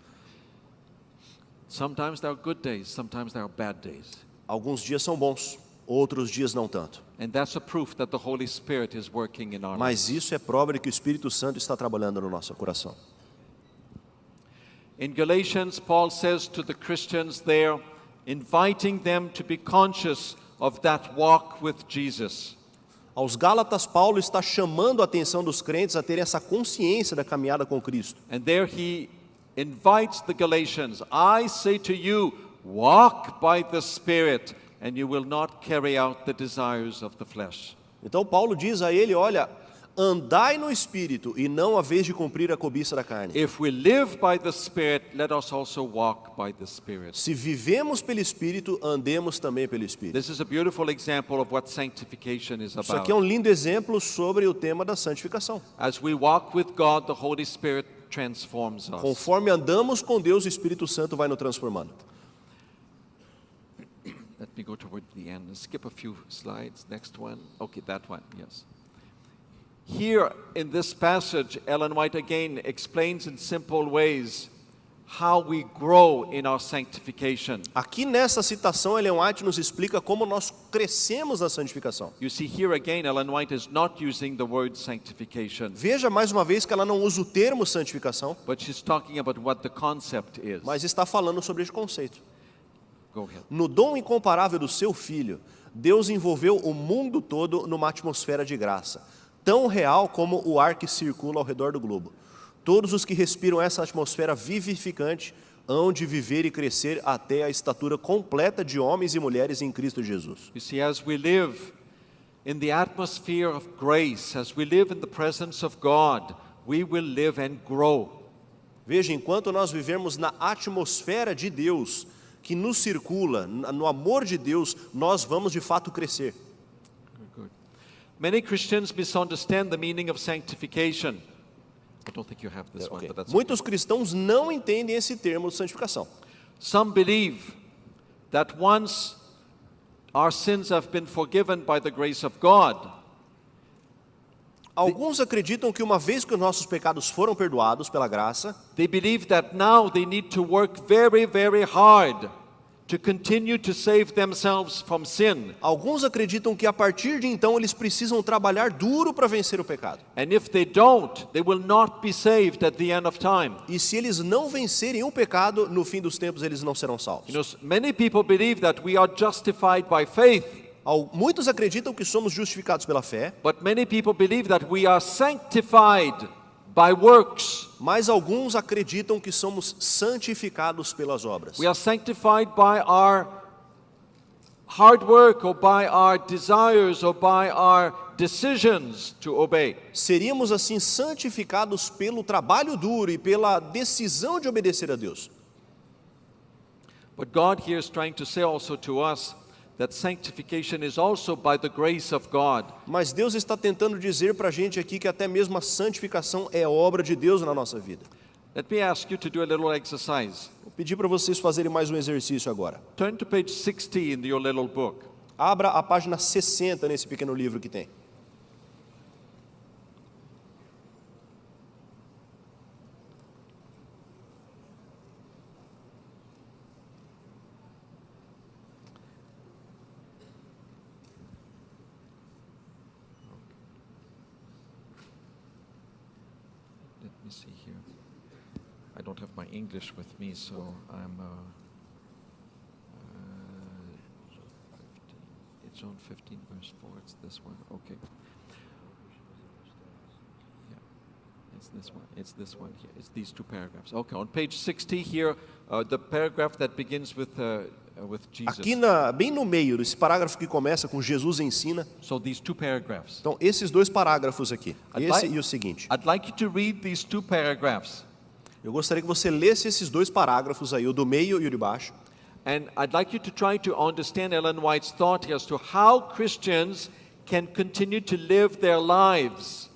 Sometimes there are good days, sometimes there are bad days. Alguns dias são bons, outros dias não tanto. And that's a proof that the Holy Spirit is working in our lives. Mas isso é prova de que o Espírito Santo está trabalhando no nosso coração. In Galatians, Paul says to the Christians there, inviting them to be conscious of that walk with Jesus. Aos Gálatas, Paulo está chamando a atenção dos crentes a terem essa consciência da caminhada com Cristo. And there he invites the Galatians, I say to you, walk by the Spirit, and you will not carry out the desires of the flesh. Então Paulo diz a ele, olha, andai no Espírito e não a vez de cumprir a cobiça da carne. If we live by the Spirit, let us also walk by the Spirit. Se vivemos pelo Espírito, andemos também pelo Espírito. This is a beautiful example of what sanctification is Isso aqui é about. um lindo exemplo sobre o tema da santificação. As we walk with God, the Holy Spirit transforms us. Conforme andamos com Deus, o Espírito Santo vai nos transformando. Let me go toward the end. Skip a few slides. Next one. Okay, that one, yes. Here in this passage, Ellen White again explains in simple ways how we grow in our sanctification. Aqui nessa citação, Ellen White nos explica como nós crescemos na santificação. You see, here again, Ellen White is not using the word sanctification, Veja mais uma vez que ela não usa o termo santificação, but she's talking about what the concept is. mas está falando sobre esse conceito. Go ahead. No dom incomparável do seu Filho, Deus envolveu o mundo todo numa atmosfera de graça, tão real como o ar que circula ao redor do globo. Todos os que respiram essa atmosfera vivificante hão de viver e crescer até a estatura completa de homens e mulheres em Cristo Jesus. You see, as we live in the atmosphere of grace, as we live in the presence of God, we will live and grow. Veja, enquanto nós vivemos na atmosfera de Deus, que nos circula, no amor de Deus, nós vamos de fato crescer. Very good. Many Christians misunderstand the meaning of sanctification. I don't think you have this one, Ok. but that's Muitos cristãos não entendem esse termo de santificação. Some believe that once our sins have been forgiven by the grace of God, Alguns acreditam que uma vez que os nossos pecados foram perdoados pela graça, they believe that now they need to work very, very hard to continue to save themselves from sin. alguns acreditam que a partir de então eles precisam trabalhar duro para vencer o pecado. And if they don't, they will not be saved at the end of time. E se eles não vencerem o pecado, no fim dos tempos eles não serão salvos. You know, many people believe that we are justified by faith, Muitos acreditam que somos justificados pela fé, but many people believe that we are sanctified by works. mas alguns acreditam que somos santificados pelas obras. We are sanctified by our hard work or by our desires or by our decisions to obey. Seríamos assim santificados pelo trabalho duro e pela decisão de obedecer a Deus. But God here is trying to say also to us that sanctification is also by the grace of God. Mas Deus está tentando dizer para a gente aqui que até mesmo a santificação é obra de Deus na nossa vida. Let me ask you to do a little exercise. Vou pedir para vocês fazerem mais um exercício agora. Turn to page 60 in your little book. Abra a página 60 nesse pequeno livro que tem. Let me see here. I don't have my English with me, so I'm. 15. It's on 15 verse 4. It's this one. Okay. Yeah, it's this one. It's this one here. It's these two paragraphs. Okay. On page 60 here, the paragraph that begins with Jesus. Aqui bem no meio desse parágrafo que começa com Jesus ensina. So these two paragraphs. Então, esses dois parágrafos aqui, I'd esse like- e o seguinte. I'd like you to read these two paragraphs. Eu gostaria que você lesse esses dois parágrafos aí, o do meio e o de baixo. And I'd like you to try to understand Ellen White's thought as to how Christians can continue to live their lives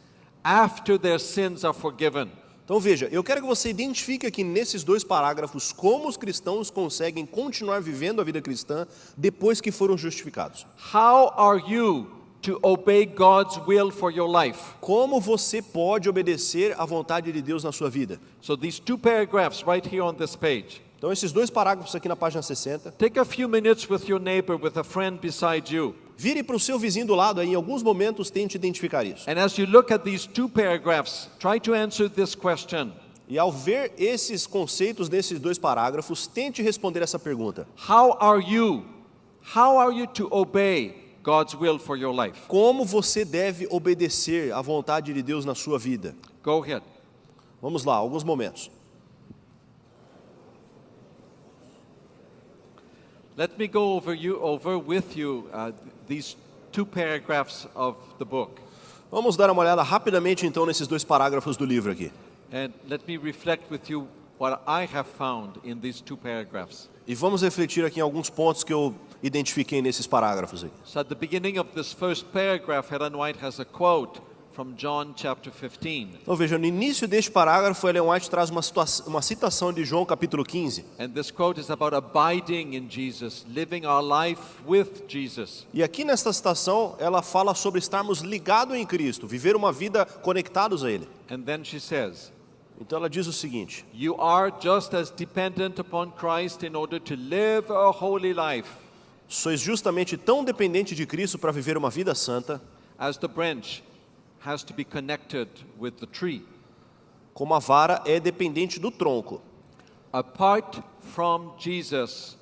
after their sins are forgiven. Então veja, eu quero que você identifique aqui nesses dois parágrafos como os cristãos conseguem continuar vivendo a vida cristã depois que foram justificados. How are you to obey God's will for your life? Como você pode obedecer à vontade de Deus na sua vida? So these two paragraphs right here on this page. Então esses dois parágrafos aqui na página 60. Take a few minutes with your neighbor, with a friend beside you. Vire para o seu vizinho do lado aí, em alguns momentos tente identificar isso. And as you look at these two paragraphs, try to answer this question. E ao ver esses conceitos nesses dois parágrafos, tente responder essa pergunta. How are you to obey God's will for your life? Como você deve obedecer à vontade de Deus na sua vida? Go ahead. Vamos lá, alguns momentos. Let me go over with you these two paragraphs of the book, Vamos dar uma olhada rapidamente então nesses dois parágrafos do livro aqui. and let me reflect with you what I have found in these two paragraphs. E vamos refletir aqui em alguns pontos que eu identifiquei nesses parágrafos aqui. So at the beginning of this first paragraph, Ellen White has a quote from John chapter 15, Então veja, no início deste parágrafo, Ellen White traz uma citação de João capítulo 15. and this quote is about abiding in Jesus, living our life with Jesus. E aqui nesta citação, ela fala sobre estarmos ligados em Cristo, viver uma vida conectados a Ele. And then she says, Então ela diz o seguinte: you are just as dependent upon Christ in order to live a holy life sois justamente tão dependente de Cristo para viver uma vida santa, as the branch has to be connected with the tree. como a vara é dependente do tronco. Apart from Jesus,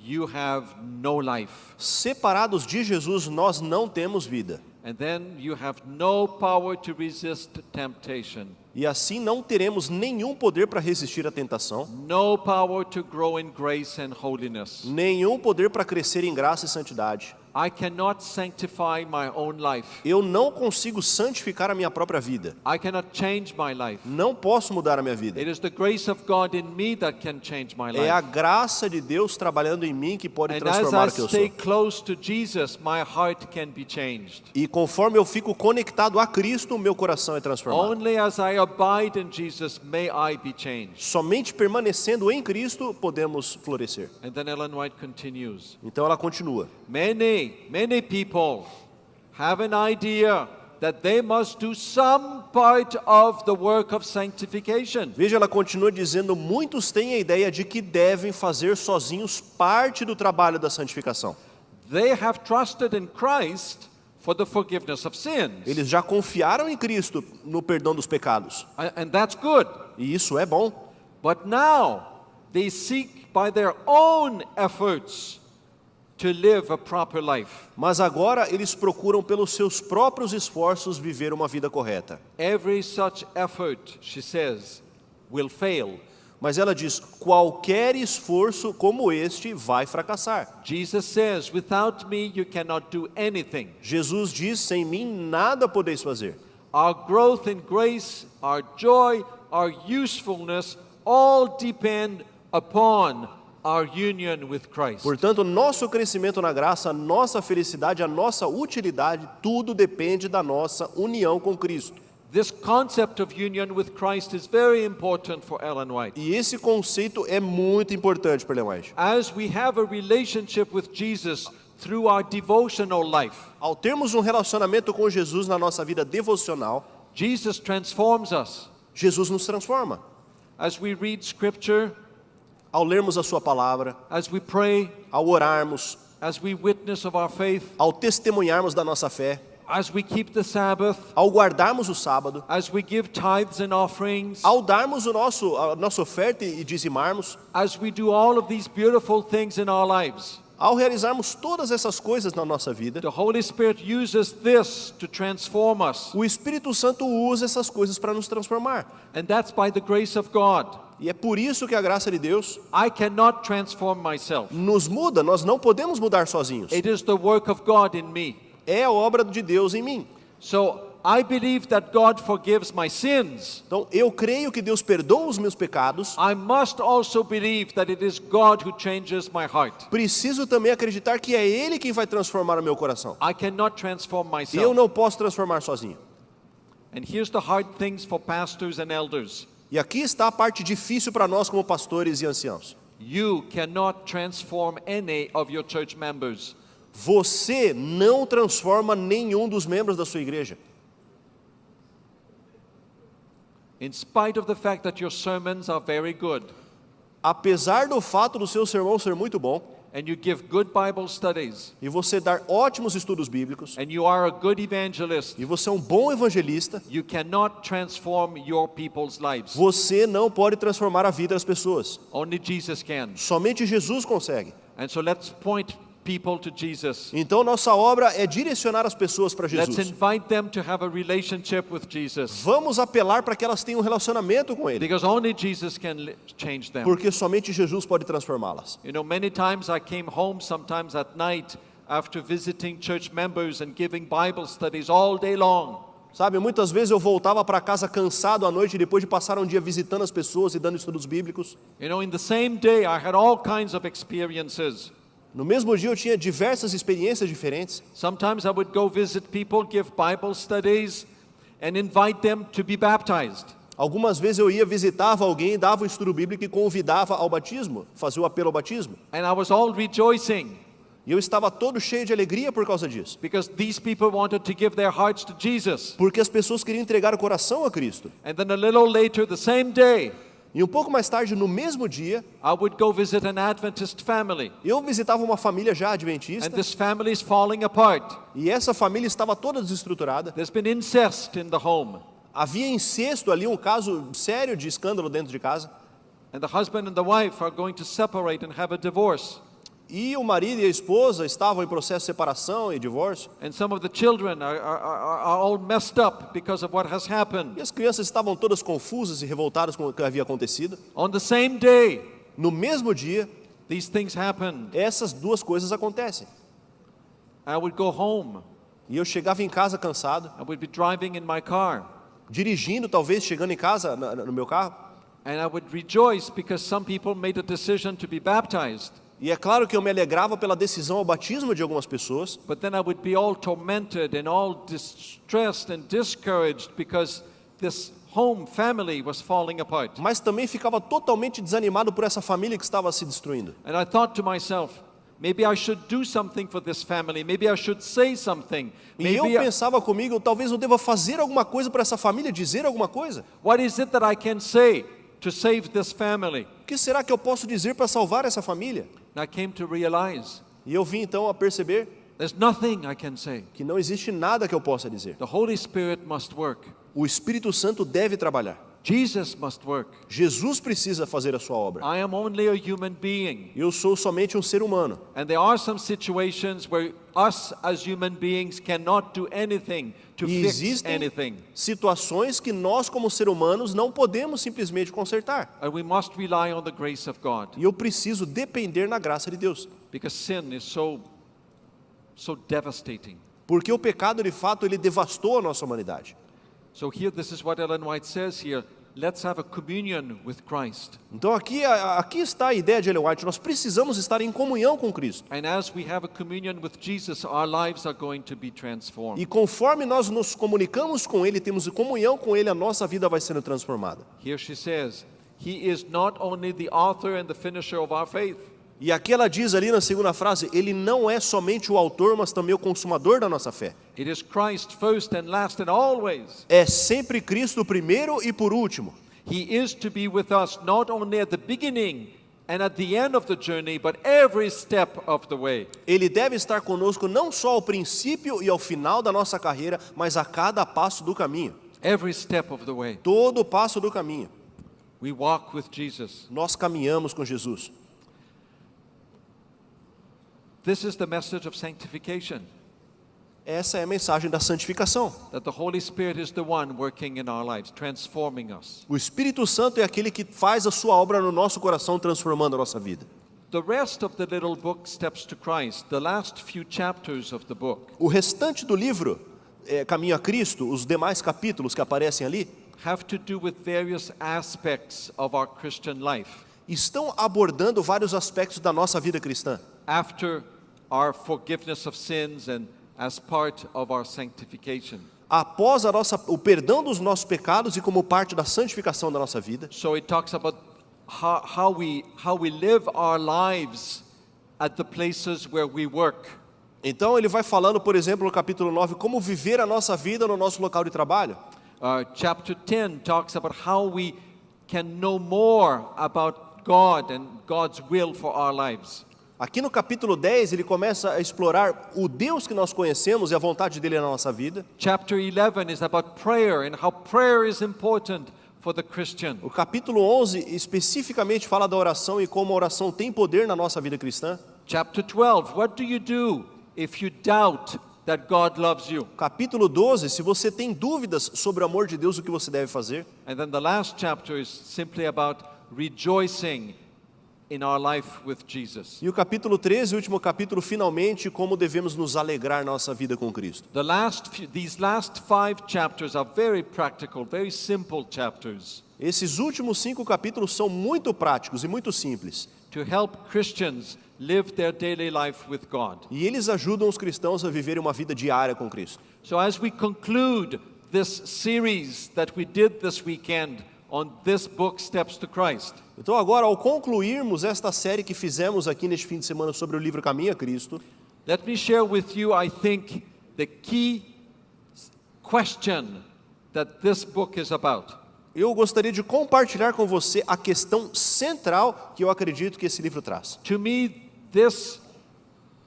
you have no life. Separados de Jesus, nós não temos vida. And then you have no power to resist temptation, E assim não teremos nenhum poder para resistir à tentação, no power to grow in grace and holiness. nenhum poder para crescer em graça e santidade. I cannot sanctify my own life. Eu não consigo santificar a minha própria vida. I cannot change my life. Não posso mudar a minha vida. It is the grace of God in me that can change my É a life. graça de Deus trabalhando em mim que pode And transformar as o que I eu sou. stay close to Jesus, my heart can be changed. E conforme eu fico conectado a Cristo, o meu coração é transformado. Only as I abide in Jesus may I be changed. Somente permanecendo em Cristo podemos florescer. And then Ellen White continues. Então ela continua. Many people have an idea that they must do some part of the work of sanctification. Veja, ela continua dizendo, muitos têm a ideia de que devem fazer sozinhos parte do trabalho da santificação. They have trusted in Christ for the forgiveness of sins. Eles já confiaram em Cristo no perdão dos pecados. And that's good. E isso é bom. But now they seek by their own efforts to live a proper life. Mas agora eles procuram pelos seus próprios esforços viver uma vida correta. Every such effort, she says, will fail. Mas ela diz, qualquer esforço como este vai fracassar. Jesus says, without me you cannot do anything. Jesus diz, sem mim nada podeis fazer. Our growth in grace, our joy, our usefulness all depend upon our union with Christ. Portanto, nosso crescimento na graça, a nossa felicidade, a nossa utilidade, tudo depende da nossa união com Cristo. This concept of union with Christ is very important for Ellen White. E esse conceito é muito importante para Ellen White. As we have a relationship with Jesus through our devotional life, Ao termos um relacionamento com Jesus na nossa vida devocional, Jesus transforms us. Jesus nos transforma. As we read Scripture, Ao lermos a sua palavra, as we pray, ao orarmos, as we witness of our faith, ao testemunharmos da nossa fé, as we keep the Sabbath, ao guardarmos o sábado, as we give tithes and offerings, ao darmos a nossa oferta e dizimarmos, as we do all of these beautiful things in our lives. ao realizarmos todas essas coisas na nossa vida, The Holy Spirit uses this to transform us, o Espírito Santo usa essas coisas para nos transformar. and that's by the grace of God. E é por isso que a graça de Deus I cannot transform myself. nos muda, nós não podemos mudar sozinhos. It is the work of God in me. É a obra de Deus em mim. So I believe that God forgives my sins. Então, eu creio que Deus perdoa os meus pecados. I must also believe that it is God who changes my heart. Preciso também acreditar que é Ele quem vai transformar o meu coração. I cannot transform Eu myself. não posso transformar sozinho. And here's the hard things for pastors and elders. E aqui está a parte difícil para nós como pastores e anciãos. You cannot transform any of your church members. Você não transforma nenhum dos membros da sua igreja. In spite of the fact that your sermons are very good Apesar do fato do seu sermão ser muito bom, and you give good Bible studies e você dar ótimos estudos bíblicos, and you are a good evangelist, e você é um bom evangelista, you cannot transform your people's lives. você não pode transformar a vida das pessoas. Only Jesus can. Somente Jesus consegue. And so let's point people to Jesus. Então nossa obra é direcionar as pessoas para Let's Jesus. invite them to have a relationship with Jesus, Vamos apelar para que elas tenham um relacionamento com Ele, because only Jesus can change them. porque somente Jesus pode transformá-las. You know, many times I came home sometimes at night after visiting church members and giving Bible studies all day long. Sabe, muitas vezes eu voltava para casa cansado à noite depois de passar um dia visitando as pessoas e dando estudos bíblicos. You know, in the same day I had all kinds of experiences. No mesmo dia eu tinha diversas experiências diferentes. Sometimes I would go visit people, give Bible studies, and invite them to be baptized. Algumas vezes eu ia, visitava alguém, dava o estudo bíblico e convidava ao batismo, fazia o apelo ao batismo. And I was all rejoicing E eu estava todo cheio de alegria por causa disso. because these people wanted to give their hearts to Jesus. Porque as pessoas queriam entregar o coração a Cristo. And then a little later, the same day, E um pouco mais tarde, no mesmo dia, I would go visit an Adventist family. eu visitava uma família já And adventista. this family is falling apart. E essa família estava toda desestruturada. There's been incest in the home. Havia incesto ali, um caso sério de escândalo dentro de casa. And the husband and the wife are going to separate and have a divorce. E o marido e a esposa estavam em processo de separação e divórcio. And some of the children are all messed up because of what has happened. E as crianças estavam todas confusas e revoltadas com o que havia acontecido. On the same day, No mesmo dia, these things happened. essas duas coisas acontecem. I would go home. E eu chegava em casa cansado, I would be driving in my car. dirigindo, talvez chegando em casa no meu carro. And I would rejoice because some people made a decision to be baptized. E é claro que eu me alegrava pela decisão ao batismo de algumas pessoas, But then I would be all tormented and all distressed and discouraged because this home family was falling apart. mas também ficava totalmente desanimado por essa família que estava se destruindo. And I thought to myself, maybe I should do something for this family. Maybe I should say something. E eu Maybe pensava comigo, talvez eu deva fazer alguma coisa para essa família, dizer alguma coisa. what is it that I can say to save this family? O que será que eu posso dizer para salvar essa família? And I came to realize E eu vim então a perceber there's nothing I can say. que não existe nada que eu possa dizer. The Holy Spirit must work. O Espírito Santo deve trabalhar. Jesus must work. Jesus precisa fazer a sua obra. I am only a human being. Eu sou somente um ser humano. And there are some situations where us as human beings cannot do anything to E fix existem anything. situações que nós, como seres humanos, não podemos simplesmente consertar. And we must rely on the grace of God E eu preciso depender na graça de Deus. because sin is so devastating. Porque o pecado, de fato, ele devastou a nossa humanidade. So here, this is what Ellen White says here. let's have a communion with Christ. Então aqui está a ideia de Ellen White, nós precisamos estar em comunhão com Cristo. And as we have a communion with Jesus, our lives are going to be transformed. E conforme nós nos comunicamos com Ele, temos comunhão com Ele, a nossa vida vai sendo transformada. Here she says, He is not only the author and the finisher of our faith. E aqui ela diz ali na segunda frase, Ele não é somente o autor, mas também o consumador da nossa fé. It is Christ first and last and always. É sempre Cristo primeiro e por último. He is to be with us not only at the beginning and at the end of the journey, but every step of the way. Ele deve estar conosco não só ao princípio e ao final da nossa carreira, mas a cada passo do caminho. Every step of the way. Todo passo do caminho. We walk with Jesus. Nós caminhamos com Jesus. This is the message of sanctification. Essa é a mensagem da santificação. That the Holy Spirit is the one working in our lives, transforming us. O Espírito Santo é aquele que faz a sua obra no nosso coração, transformando a nossa vida. The rest of the little book, Steps to Christ, the last few chapters of the book, O restante do livro, Caminho a Cristo, os demais capítulos que aparecem ali, have to do with various aspects of our Christian life. estão abordando vários aspectos da nossa vida cristã. After our forgiveness of sins and as part of our sanctification. Após o perdão dos nossos pecados e como parte da santificação da nossa vida. So it talks about how we live our lives at the places where we work. Então ele vai falando, por exemplo, no capítulo 9, como viver a nossa vida no nosso local de trabalho. Chapter 10 talks about how we can know more about God and God's will for our lives. Aqui no capítulo 10 ele começa a explorar o Deus que nós conhecemos e a vontade dele na nossa vida. Chapter 11 is about prayer and how prayer is important for the Christian. O capítulo 11 especificamente fala da oração e como a oração tem poder na nossa vida cristã. Chapter 12, what do you do if you doubt that God loves you? Capítulo 12, se você tem dúvidas sobre o amor de Deus, o que você deve fazer. And then the last chapter is simply about rejoicing in our life with Jesus. E o capítulo 13, o último capítulo, finalmente, como devemos nos alegrar na nossa vida com Cristo. These last 5 chapters are very practical, very simple chapters Esses últimos 5 capítulos são muito práticos e muito simples. to help Christians live their daily life with God. E eles ajudam os cristãos a viverem uma vida diária com Cristo. So as we conclude this series that we did this weekend on this book, Steps to Christ, Então agora, ao concluirmos esta série que fizemos aqui neste fim de semana sobre o livro Caminho a Cristo, let me share with you, I think, the key question that this book is about. eu gostaria de compartilhar com você a questão central que eu acredito que esse livro traz. To me, this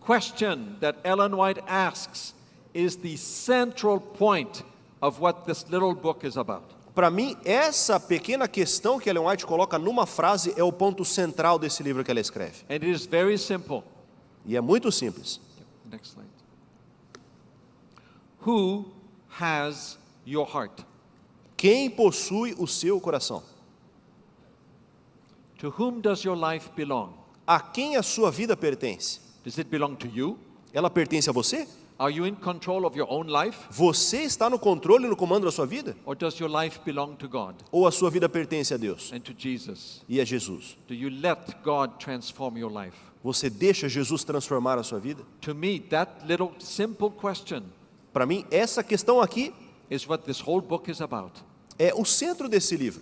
question that Ellen White asks is the central point of what this little book is about. Para mim, essa pequena questão que Ellen White coloca numa frase é o ponto central desse livro que ela escreve. And it is very simple. E é muito simples. Next slide. Who has your heart? Quem possui o seu coração? To whom does your life belong? A quem a sua vida pertence? Does it belong to you? Ela pertence a você? Are you in control of your own life? Você está no controle e no comando da sua vida? Or does your life belong to God Ou a sua vida pertence a Deus and to Jesus? e a Jesus? Do you let God transform your life? Você deixa Jesus transformar a sua vida? To me, that little simple question Para mim, essa questão aqui is what this whole book is about. é o centro desse livro.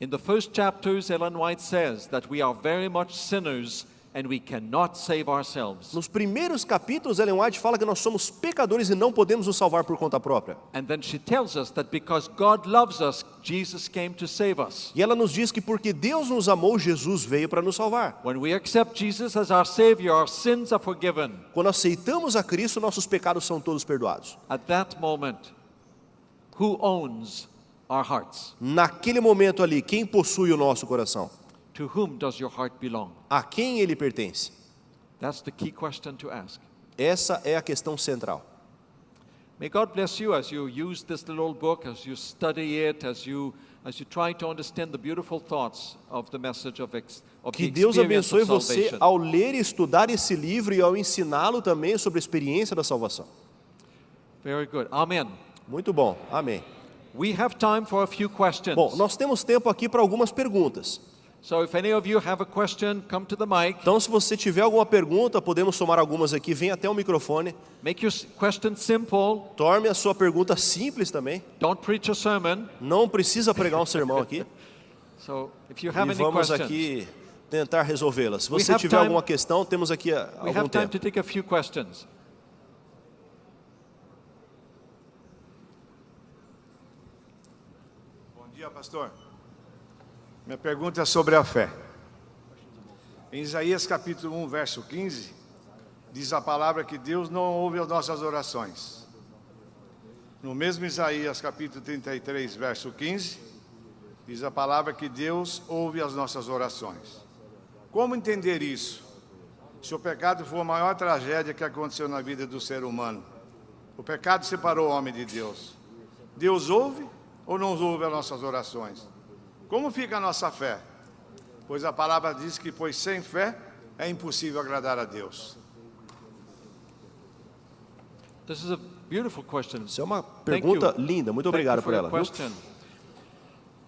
In the first chapters, Ellen White says that we are very much sinners and we cannot save ourselves. Nos primeiros capítulos, Ellen White fala que nós somos pecadores e não podemos nos salvar por conta própria. And then she tells us that because God loves us, Jesus came to save us. E ela nos diz que porque Deus nos amou, Jesus veio para nos salvar. When we accept Jesus as our Savior, our sins are forgiven. Quando aceitamos a Cristo, nossos pecados são todos perdoados. At that moment, who owns our hearts? Naquele momento ali, quem possui o nosso coração? To whom does your heart belong? A quem ele pertence? That's the key question to ask. Essa é a questão central. May God bless you as you use this little book, as you study it, as you try to understand the beautiful thoughts of the message of the Que Deus experience abençoe of você salvation. ao ler e estudar esse livro e ao ensiná-lo também sobre a experiência da salvação. Very good. Amen. Muito bom. Amém. we have time for a few questions. Bom, nós temos tempo aqui para algumas perguntas. So if any of you have a question, come to the mic. Então, se você tiver alguma pergunta, podemos tomar algumas aqui. Venha até o microfone. Make your question simple. Torne a sua pergunta simples também. Don't preach a sermon. Não precisa pregar um sermão aqui. So if you have E any vamos questions, aqui tentar resolvê-las. Se We você have tiver time- alguma questão, temos aqui we algum have time tempo. to take a few questions. Bom dia, pastor. Minha pergunta é sobre a fé. Em Isaías capítulo 1, verso 15, diz a palavra que Deus não ouve as nossas orações. No mesmo Isaías capítulo 33, verso 15, diz a palavra que Deus ouve as nossas orações. Como entender isso? Se o pecado for a maior tragédia que aconteceu na vida do ser humano, o pecado separou o homem de Deus. Deus ouve ou não ouve as nossas orações? Como fica a nossa fé? Pois a palavra diz que, pois sem fé, é impossível agradar a Deus. This is a beautiful question. Isso é uma pergunta linda. Muito obrigado por ela. Viu? Question.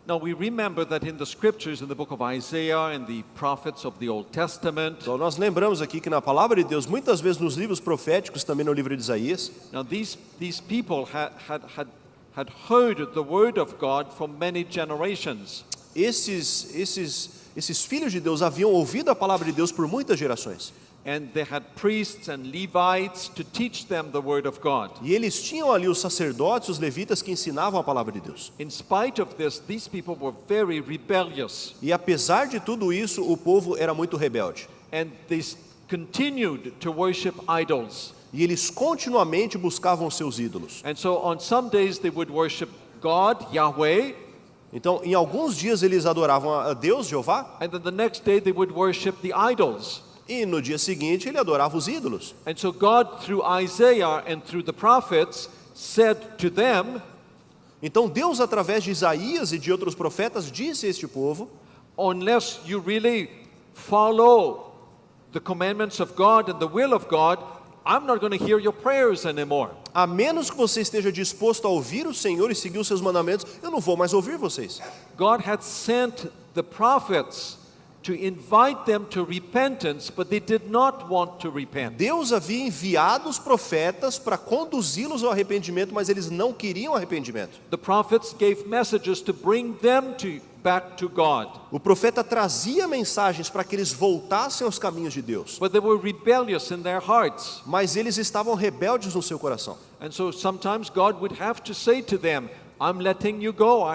Now we remember that in the scriptures, in the book of Isaiah and the prophets of the Old Testament, Então, nós lembramos aqui que na palavra de Deus, muitas vezes nos livros proféticos, também no livro de Isaías, now these people had heard the word of God for many generations. esses filhos de Deus haviam ouvido a palavra de Deus por muitas gerações. And they had priests and Levites to teach them the word of God. E eles tinham ali os sacerdotes, os levitas que ensinavam a palavra de Deus. In spite of this, these people were very rebellious, E apesar de tudo isso, o povo era muito rebelde. and they continued to worship idols. E eles continuamente buscavam seus ídolos. And so on some days they would worship God, Yahweh, Então, em alguns dias eles adoravam a Deus, Jeová, and then the next day they would worship the idols. e no dia seguinte ele adorava os ídolos. And so God, through Isaiah and through the prophets, said to them, Então Deus, através de Isaías e de outros profetas, disse a este povo: unless you really follow the commandments of God and the will of God, I'm not going to hear your prayers anymore. a menos que você esteja disposto a ouvir o Senhor e seguir os seus mandamentos, eu não vou mais ouvir vocês. God had sent the prophets to invite them to repentance, but they did not want to repent. Deus havia enviado os profetas para conduzi-los ao arrependimento, mas eles não queriam arrependimento. The prophets gave messages to bring them back to God, O profeta trazia mensagens para que eles voltassem aos caminhos de Deus, but they were rebellious in their hearts. mas eles estavam rebeldes no seu coração. And so sometimes God would have to say to them, I'm letting you go.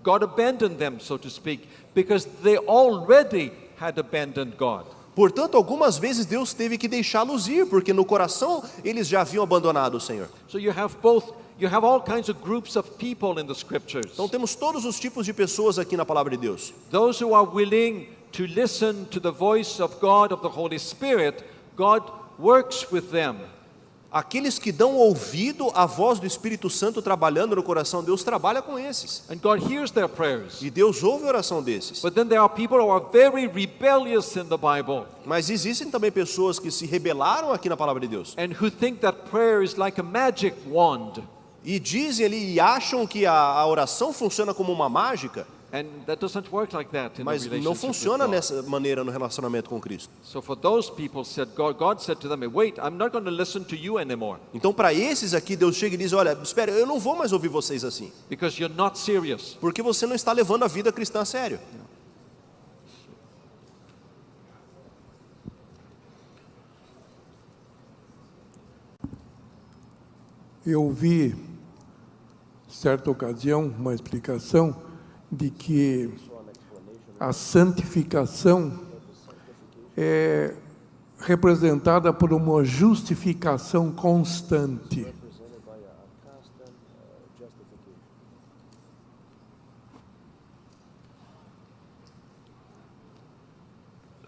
God abandoned them, so to speak, because they already had abandoned God. Portanto, algumas vezes Deus teve que deixá-los ir, porque no coração eles já haviam abandonado o Senhor. So you have all kinds of groups of people in the scriptures. Então temos todos os tipos de pessoas aqui na palavra de Deus. Those who are willing to listen to the voice of God, of the Holy Spirit, God works with them. Aqueles que dão ouvido à voz do Espírito Santo trabalhando no coração, Deus trabalha com esses. And God hears their prayers. E Deus ouve a oração desses. But then there are people who are very rebellious in the Bible Mas existem também pessoas que se rebelaram aqui na palavra de Deus. and who think that prayer is like a magic wand. E dizem ali e acham que a oração funciona como uma mágica, And that doesn't work like that in a mas relationship não with funciona God. nessa maneira no relacionamento com Cristo. So for those people, God said to them, wait, I'm not going to listen to you anymore Então, para esses aqui, Deus chega e diz: olha, espera, eu não vou mais ouvir vocês assim, because you're not serious. porque você não está levando a vida cristã a sério. Eu vi, certa ocasião, uma explicação de que a santificação é representada por uma justificação constante.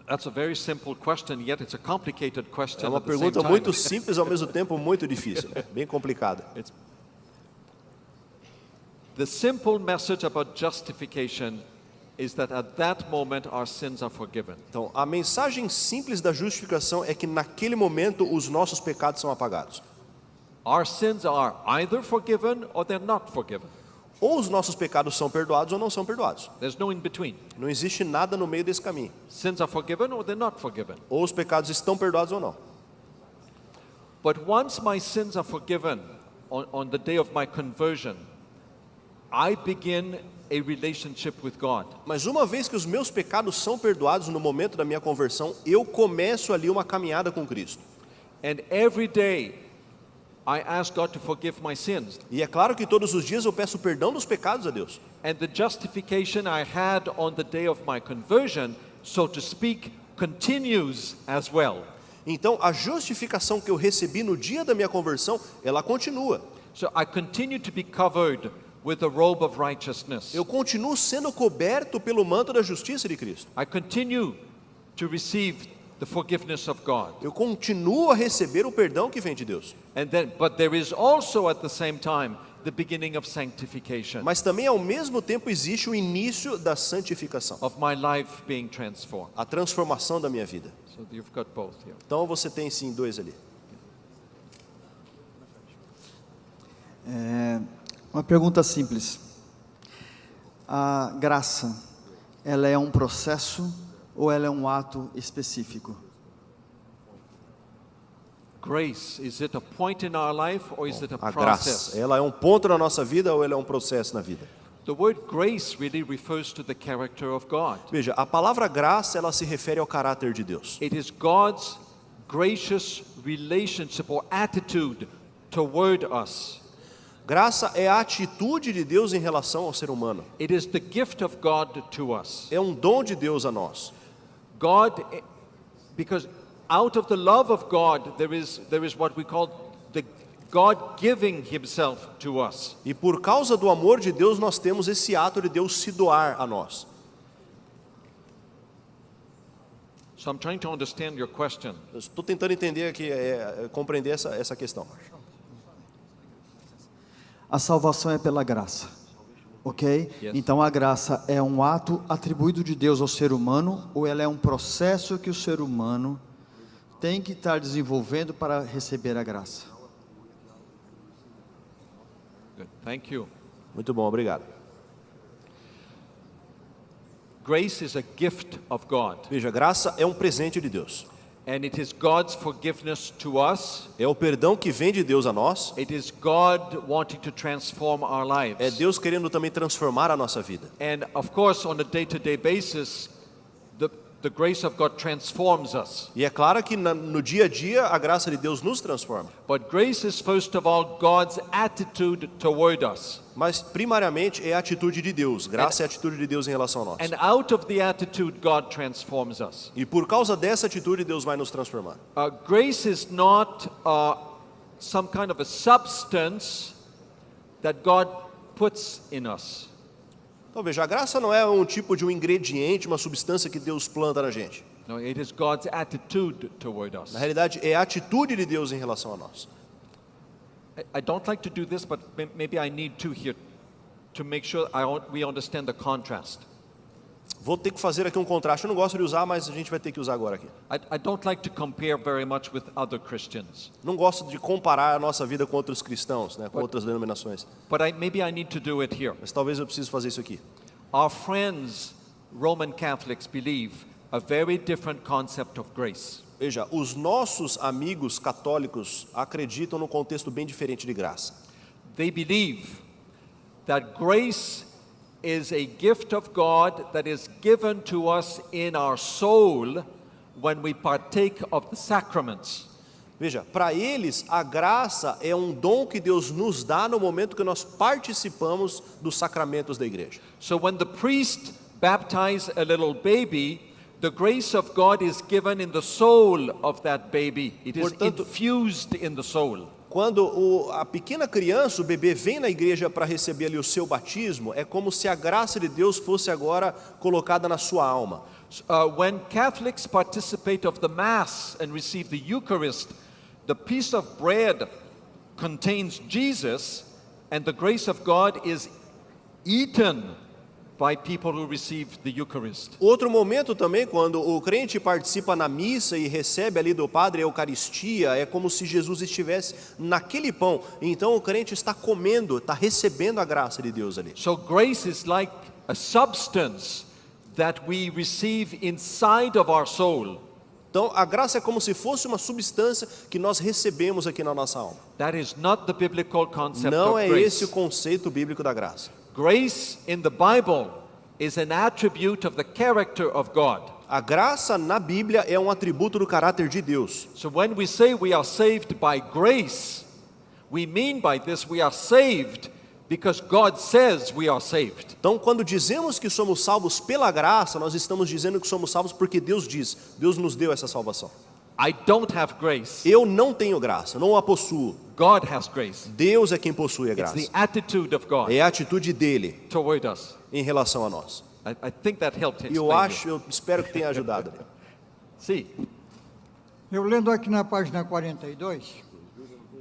That's a very simple question, yet it's a complicated question É uma at the same pergunta time. muito simples, ao mesmo tempo muito difícil, bem complicada. The simple message about justification is that at that moment our sins are forgiven. Então, a mensagem simples da justificação é que naquele momento os nossos pecados são apagados. Our sins are either forgiven or they're not forgiven. Ou os nossos pecados são perdoados ou não são perdoados. There's no in between. Não existe nada no meio desse caminho. Sins are forgiven or they're not forgiven. Ou os pecados estão perdoados ou não. But once my sins are forgiven on the day of my conversion, I begin a relationship with God. Mas uma vez que os meus pecados são perdoados no momento da minha conversão, eu começo ali uma caminhada com Cristo. And every day I ask God to forgive my sins. E é claro que todos os dias eu peço perdão dos pecados a Deus. And the justification I had on the day of my conversion, so to speak, continues as well. Então, a justificação que eu recebi no dia da minha conversão, ela continua. So I continue to be covered with the robe of righteousness. Eu continuo sendo coberto pelo manto da justiça de Cristo. I continue to receive the forgiveness of God. Eu continuo a receber o perdão que vem de Deus. But there is also at the same time the beginning of sanctification, Mas também ao mesmo tempo existe o início da santificação, of my life being transformed. a transformação da minha vida. So you've got both here. Então você tem sim dois ali. Uma pergunta simples. A graça, ela é um processo ou ela é um ato específico? Grace, is it a point in our life or is it a A process? graça, ela é um ponto na nossa vida ou ela é um processo na vida? The word grace really refers to the character of God. Veja, a palavra graça, ela se refere ao caráter de Deus. It is God's gracious relationship or attitude toward us. Graça é a atitude de Deus em relação ao ser humano. It is the gift of God to us. É um dom de Deus a nós. God, because out of the love of God, there is what we call the God giving Himself to us. E por causa do amor de Deus, nós temos esse ato de Deus se doar a nós. So I'm trying to understand your question. Eu estou tentando entender aqui, compreender essa questão. A salvação é pela graça, ok? Yes. Então a graça é um ato atribuído de Deus ao ser humano ou ela é um processo que o ser humano tem que estar desenvolvendo para receber a graça? Good. Thank you. Muito bom, obrigado. Grace is a gift of God, Veja, graça é um presente de Deus. and it is God's forgiveness to us. É o perdão que vem de Deus a nós. It is God wanting to transform our lives. É Deus querendo também transformar a nossa vida. And of course, on a day-to-day basis, the grace of God transforms us. E é claro que no dia a dia a graça de Deus nos transforma. But grace is first of all God's attitude toward us. Mas primariamente é a atitude de Deus. Graça é a atitude de Deus em relação a nós. And out of the attitude, God transforms us. E por causa dessa atitude Deus vai nos transformar. Grace is not some kind of a substance that God puts in us. Então veja, a graça não é um tipo de um ingrediente, uma substância que Deus planta na gente. No, it is God's attitude toward us. Na realidade é a atitude de Deus em relação a nós. I don't like to do this, but maybe I need to here to make sure we understand the contrast. Vou ter que fazer aqui um contraste. Eu não gosto de usar, mas a gente vai ter que usar agora aqui. I don't like to compare very much with other Christians, Não gosto de comparar a nossa vida com outros cristãos, né, com outras denominações. but maybe I need to do it here. Mas talvez eu precise fazer isso aqui. Our friends, Roman Catholics, believe a very different concept of grace. Veja, os nossos amigos católicos acreditam num contexto bem diferente de graça. They believe that grace is a gift of God that is given to us in our soul when we partake of the sacraments. Veja, para eles a graça é um dom que Deus nos dá no momento que nós participamos dos sacramentos da igreja. So when the priest baptizes a little baby, the grace of God is given in the soul of that baby. It is Portanto, infused in the soul. Quando a pequena criança, o bebê, vem na igreja para receber ali o seu batismo, é como se a graça de Deus fosse agora colocada na sua alma. When Catholics participate of the Mass and receive the Eucharist, the piece of bread contains Jesus, and the grace of God is eaten by people who receive the Eucharist. Outro momento também, quando o crente participa na missa e recebe ali do Padre a Eucaristia, é como se Jesus estivesse naquele pão. Então o crente está comendo, está recebendo a graça de Deus ali. So grace is like a substance that we receive inside of our soul. Então a graça é como se fosse uma substância que nós recebemos aqui na nossa alma. That is not the biblical concept Não of é grace. esse o conceito bíblico da graça. Grace in the Bible is an attribute of the character of God. A graça na Bíblia é um atributo do caráter de Deus. So when we say we are saved by grace, we mean by this we are saved because God says we are saved. Então, quando dizemos que somos salvos pela graça, nós estamos dizendo que somos salvos porque Deus diz. Deus nos deu essa salvação. I don't have grace. Eu não tenho graça, não a possuo. God has grace. Deus é quem possui a It's graça. the attitude of God É a atitude dele toward us. em relação a nós. I think that helped E explain eu espero que tenha ajudado. See, Eu lendo aqui na página 42,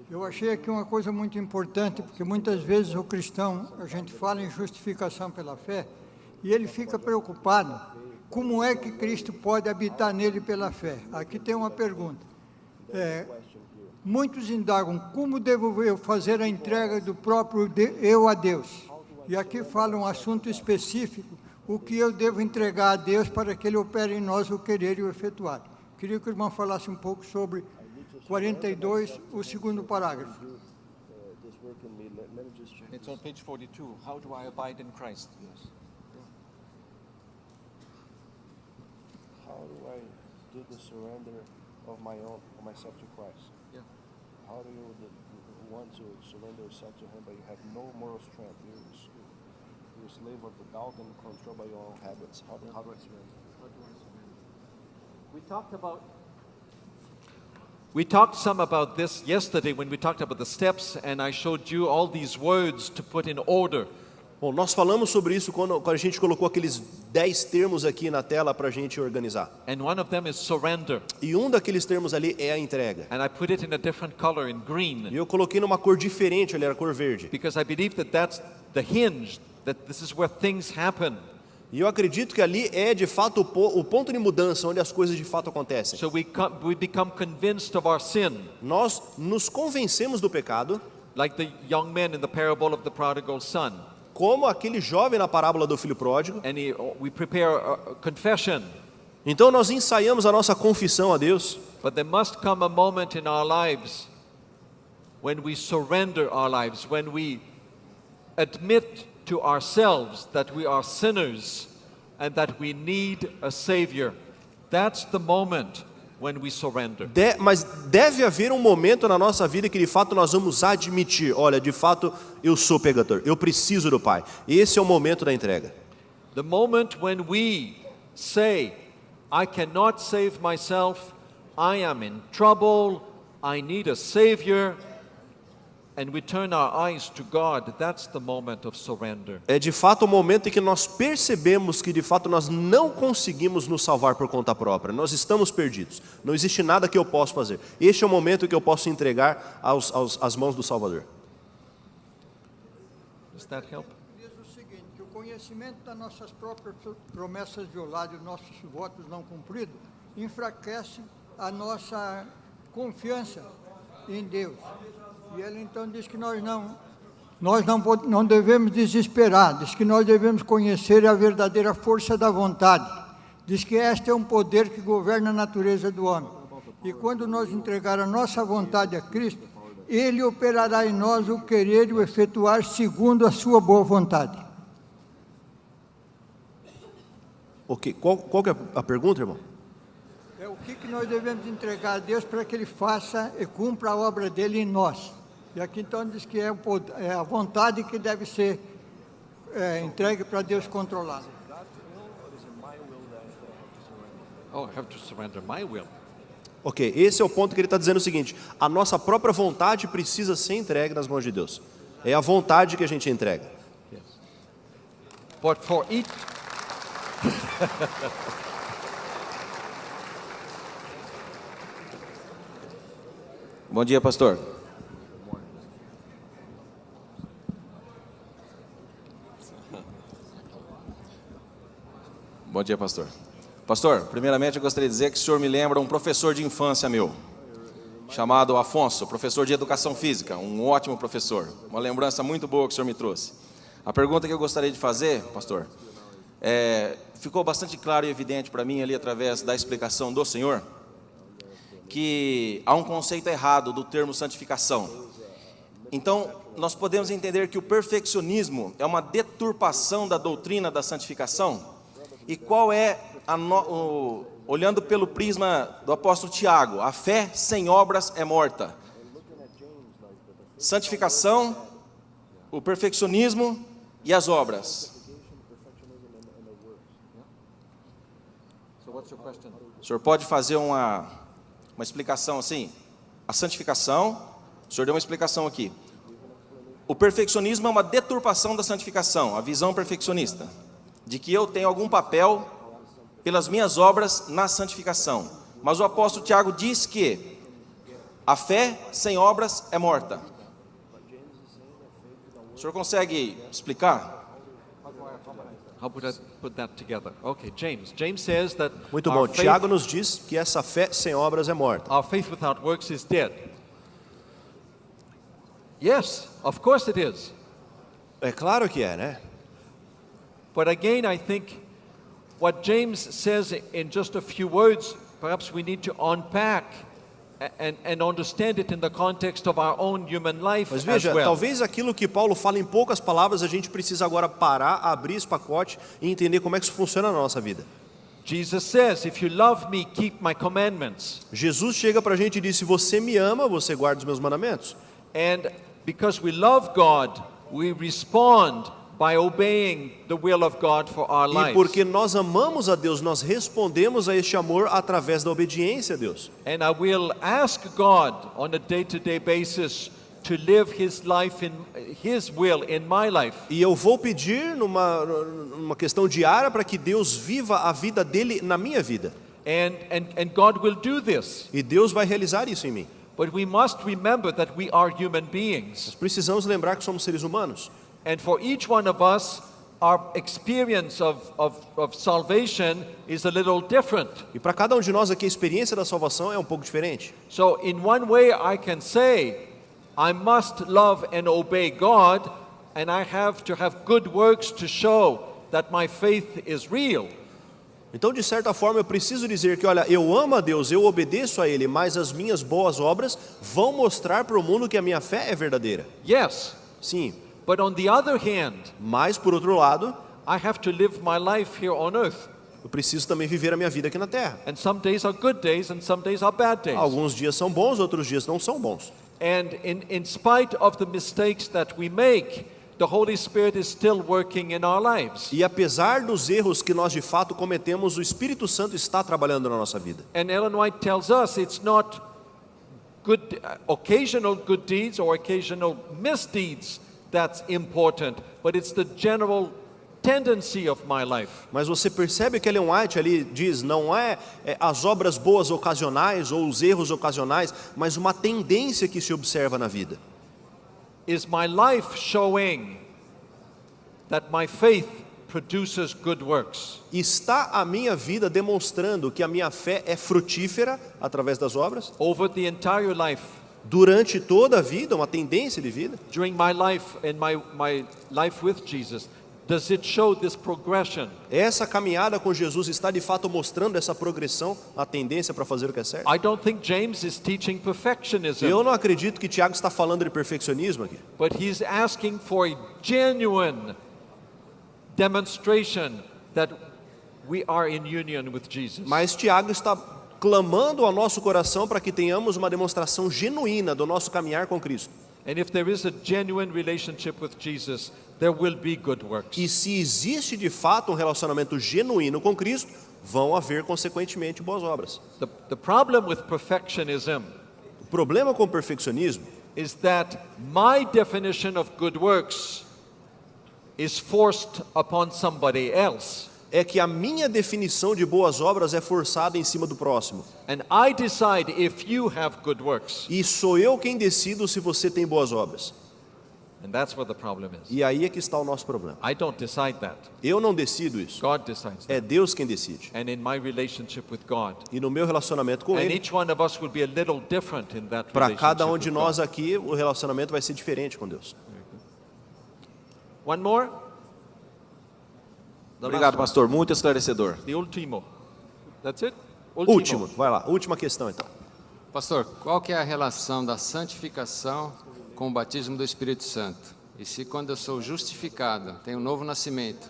eu achei aqui uma coisa muito importante, porque muitas vezes o cristão, a gente fala em justificação pela fé, e ele fica preocupado, como é que Cristo pode habitar nele pela fé? Aqui tem uma pergunta. Muitos indagam, como devo eu fazer a entrega do próprio eu a Deus? E aqui fala um assunto específico, o que eu devo entregar a Deus para que Ele opere em nós o querer e o efetuar. Queria que o irmão falasse um pouco sobre 42, o segundo parágrafo. it's on page 42. How do I abide in Christ? How do I do the surrender of myself to Christ? Yeah. How do you want to surrender yourself to Him, but you have no moral strength? You're a slave of the doubt and controlled by your own habits. How do I surrender? We talked some about this yesterday when we talked about the steps, and I showed you all these words to put in order. Bom, nós falamos sobre isso quando a gente colocou aqueles 10 termos aqui na tela para a gente organizar. And one of them is surrender. E um daqueles termos ali é a entrega. And I put it in a different color, in E green, eu coloquei numa cor diferente, ali era a cor verde. because I believe that that's the hinge, that this is where things happen. E eu acredito que ali é de fato o ponto de mudança, onde as coisas de fato acontecem. So we become convinced of our sin, Nós nos convencemos do pecado, like the young man in the parable of the prodigal son. como aquele jovem na parábola do filho pródigo. And we prepare a confession. Então nós ensaiamos a nossa confissão a Deus. But there must come a moment in our lives when we surrender our lives, when we admit to ourselves that we are sinners and that we need a Savior. That's the moment when we surrender. Mas deve haver um momento na nossa vida que de fato nós vamos admitir, olha, de fato eu sou pecador, eu preciso do Pai. Esse é o momento da entrega. The moment when we say, I cannot save myself, I am in trouble, I need a Savior, and we turn our eyes to God, that's the moment of surrender. É de fato o momento em que nós percebemos que de fato nós não conseguimos nos salvar por conta própria. Nós estamos perdidos. Não existe nada que eu possa fazer. Este é o momento que eu posso entregar às mãos do Salvador. Does that help? Diz o seguinte, que o conhecimento das nossas próprias promessas violadas, nossos votos não cumpridos, enfraquece a nossa confiança em Deus. E ele então diz que nós não devemos desesperar, diz que nós devemos conhecer a verdadeira força da vontade, diz que este é um poder que governa a natureza do homem. E quando nós entregar a nossa vontade a Cristo, Ele operará em nós o querer e o efetuar segundo a sua boa vontade. Ok, qual que é a pergunta, irmão? É o que nós devemos entregar a Deus para que Ele faça e cumpra a obra dEle em nós. E aqui então diz que é a vontade que deve ser entregue para Deus controlar. Oh, I have to surrender my will. Ok, esse é o ponto que ele está dizendo o seguinte: a nossa própria vontade precisa ser entregue nas mãos de Deus. É a vontade que a gente entrega. Yes. But for each Bom dia, pastor. Bom dia, pastor. Pastor, primeiramente eu gostaria de dizer que o senhor me lembra um professor de infância meu, chamado Afonso, professor de educação física, um ótimo professor. Uma lembrança muito boa que o senhor me trouxe. A pergunta que eu gostaria de fazer, pastor, ficou bastante claro e evidente para mim ali através da explicação do senhor, que há um conceito errado do termo santificação. Então, nós podemos entender que o perfeccionismo é uma deturpação da doutrina da santificação? E qual é, olhando pelo prisma do apóstolo Tiago, a fé sem obras é morta? Santificação, o perfeccionismo e as obras. O senhor pode fazer uma explicação assim? A santificação, o senhor deu uma explicação aqui. O perfeccionismo é uma deturpação da santificação, a visão perfeccionista, de que eu tenho algum papel pelas minhas obras na santificação. Mas o apóstolo Tiago diz que a fé sem obras é morta. O senhor consegue explicar? How would I put that together? Okay, James. James says that Muito bom. Tiago nos diz que essa fé sem obras é morta. our faith without works is dead. Yes, of course it is. É claro que é, né? But again, I think what James says in just a few words, perhaps we need to unpack and understand it in the context of our own human life Mas as veja, well. talvez aquilo que Paulo fala em poucas palavras, a gente precisa agora parar, abrir esse pacote e entender como é que isso funciona na nossa vida. Jesus says, if you love me, keep my commandments. Jesus chega pra gente e diz, se você me ama, você guarda os meus mandamentos. And because we love God, we respond by obeying the will of God for our E lives. porque nós amamos a Deus, nós respondemos a este amor através da obediência a Deus. And I will ask God on a day-to-day basis to live His life in His will in my life. E eu vou pedir numa questão diária para que Deus viva a vida dele na minha vida. And God will do this. E Deus vai realizar isso em mim. But we must remember that we are human beings. Nós precisamos lembrar que somos seres humanos. And for each one of us, our experience of salvation is a little different. E para cada um de nós aqui, a experiência da salvação é um pouco diferente. So in one way I can say, I must love and obey God, and I have to have good works to show that my faith is real. Então, de certa forma, eu preciso dizer que, olha, eu amo a Deus, eu obedeço a Ele, mas as minhas boas obras vão mostrar para o mundo que a minha fé é verdadeira. Yes, Sim, but on the other hand, mas, por outro lado, I have to live my life here on earth. eu preciso também viver a minha vida aqui na Terra. And some days are good days and some days are bad days. Alguns dias são bons, outros dias não são bons. And in spite of the mistakes that we make, the Holy Spirit is still working in our lives. E apesar dos erros que nós de fato cometemos, o Espírito Santo está trabalhando na nossa vida. And Ellen White tells us it's not good, occasional good deeds or occasional misdeeds that's important, but it's the general tendency of my life. Mas você percebe que Ellen White ali diz, não é as obras boas ocasionais ou os erros ocasionais, mas uma tendência que se observa na vida. Is my life showing that my faith produces good works? Está a minha vida demonstrando que a minha fé é frutífera através das obras? Over the entire life, Durante toda a vida, uma tendência de vida? during my life and my life with Jesus, does it show this progression? Essa caminhada com Jesus está de fato mostrando essa progressão, a tendência para fazer o que é certo? I don't think James is teaching perfectionism, Eu não acredito que Tiago está falando de perfeccionismo aqui. but he's asking for a genuine demonstration that we are in union with Jesus. Mas Tiago está clamando ao nosso coração para que tenhamos uma demonstração genuína do nosso caminhar com Cristo. And if there is a genuine relationship with Jesus, there will be good works. E se existe de fato um relacionamento genuíno com Cristo, vão haver consequentemente boas obras. The problem with perfectionism O problema com o perfeccionismo is that my definition of good works is forced upon somebody else. é que a minha definição de boas obras é forçada em cima do próximo. And I decide if you have good works. E sou eu quem decido se você tem boas obras. And that's where the problem is. E aí é que está o nosso problema. I don't decide that. Eu não decido isso. God decides É that. Deus quem decide. And in my relationship with God. E no meu relacionamento com And Ele, each one of us will be a little different in that para relationship cada um with de God. nós aqui, o relacionamento vai ser diferente com Deus. One more? The Obrigado, last pastor. Muito esclarecedor. one. The último. That's it? Último, vai lá. Última questão então. Pastor, qual que é a relação da santificação com o batismo do Espírito Santo? E se quando eu sou justificado, tenho um novo nascimento,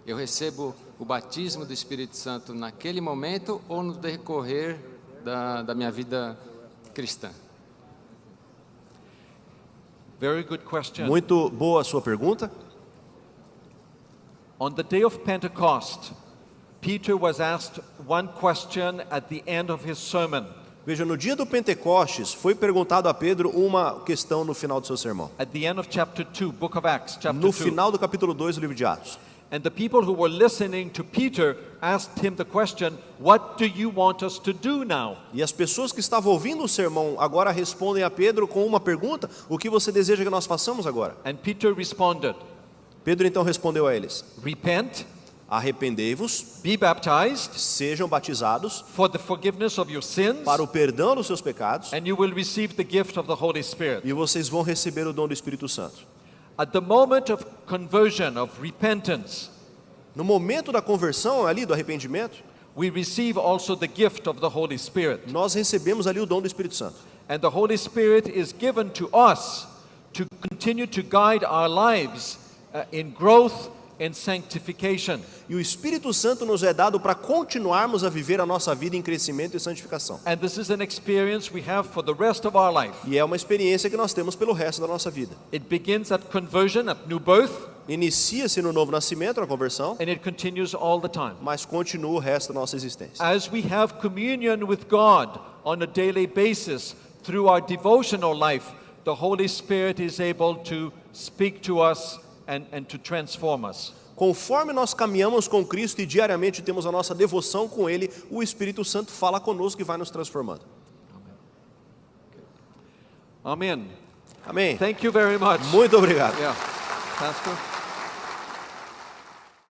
eu recebo o batismo do Espírito Santo naquele momento ou no decorrer da minha vida cristã? Very good question. Muito boa a sua pergunta. On the day of Pentecost, Peter was asked one question at the end of his sermon. Veja, no dia do Pentecostes, foi perguntado a Pedro uma questão no final do seu sermão. At the end of chapter 2, book of Acts, chapter No 2. final do capítulo 2 do livro de Atos. And the people who were listening to Peter asked him the question, what do you want us to do now? E as pessoas que estavam ouvindo o sermão agora respondem a Pedro com uma pergunta: o que você deseja que nós façamos agora? And Peter responded, Pedro então respondeu a eles: repent, arrependei-vos, be baptized sejam batizados for the forgiveness of your sins, para o perdão dos seus pecados, and you will receive the gift of the Holy Spirit. e vocês vão receber o dom do Espírito Santo. At the moment of conversion, of repentance, No momento da conversão ali, do arrependimento, we receive also the gift of the Holy Spirit. nós recebemos ali o dom do Espírito Santo. And the Holy Spirit is given to us to continue to guide our lives in growth and sanctification. E o Espírito Santo nos é dado para continuarmos a viver a nossa vida em crescimento e santificação. And this is an experience we have for the rest of our life. E é uma experiência que nós temos pelo resto da nossa vida. It begins at conversion, at new birth, Inicia-se no novo nascimento, na conversão, and it continues all the time. mas continua o resto da nossa existência. As we have communion with God on a daily basis through our devotional life, the Holy Spirit is able to speak to us and to transform us. Conforme nós caminhamos com Cristo e diariamente temos a nossa devoção com Ele, o Espírito Santo fala conosco e vai nos transformando. Amen. Amém. Thank you very much. Muito obrigado. Yeah. Pastor?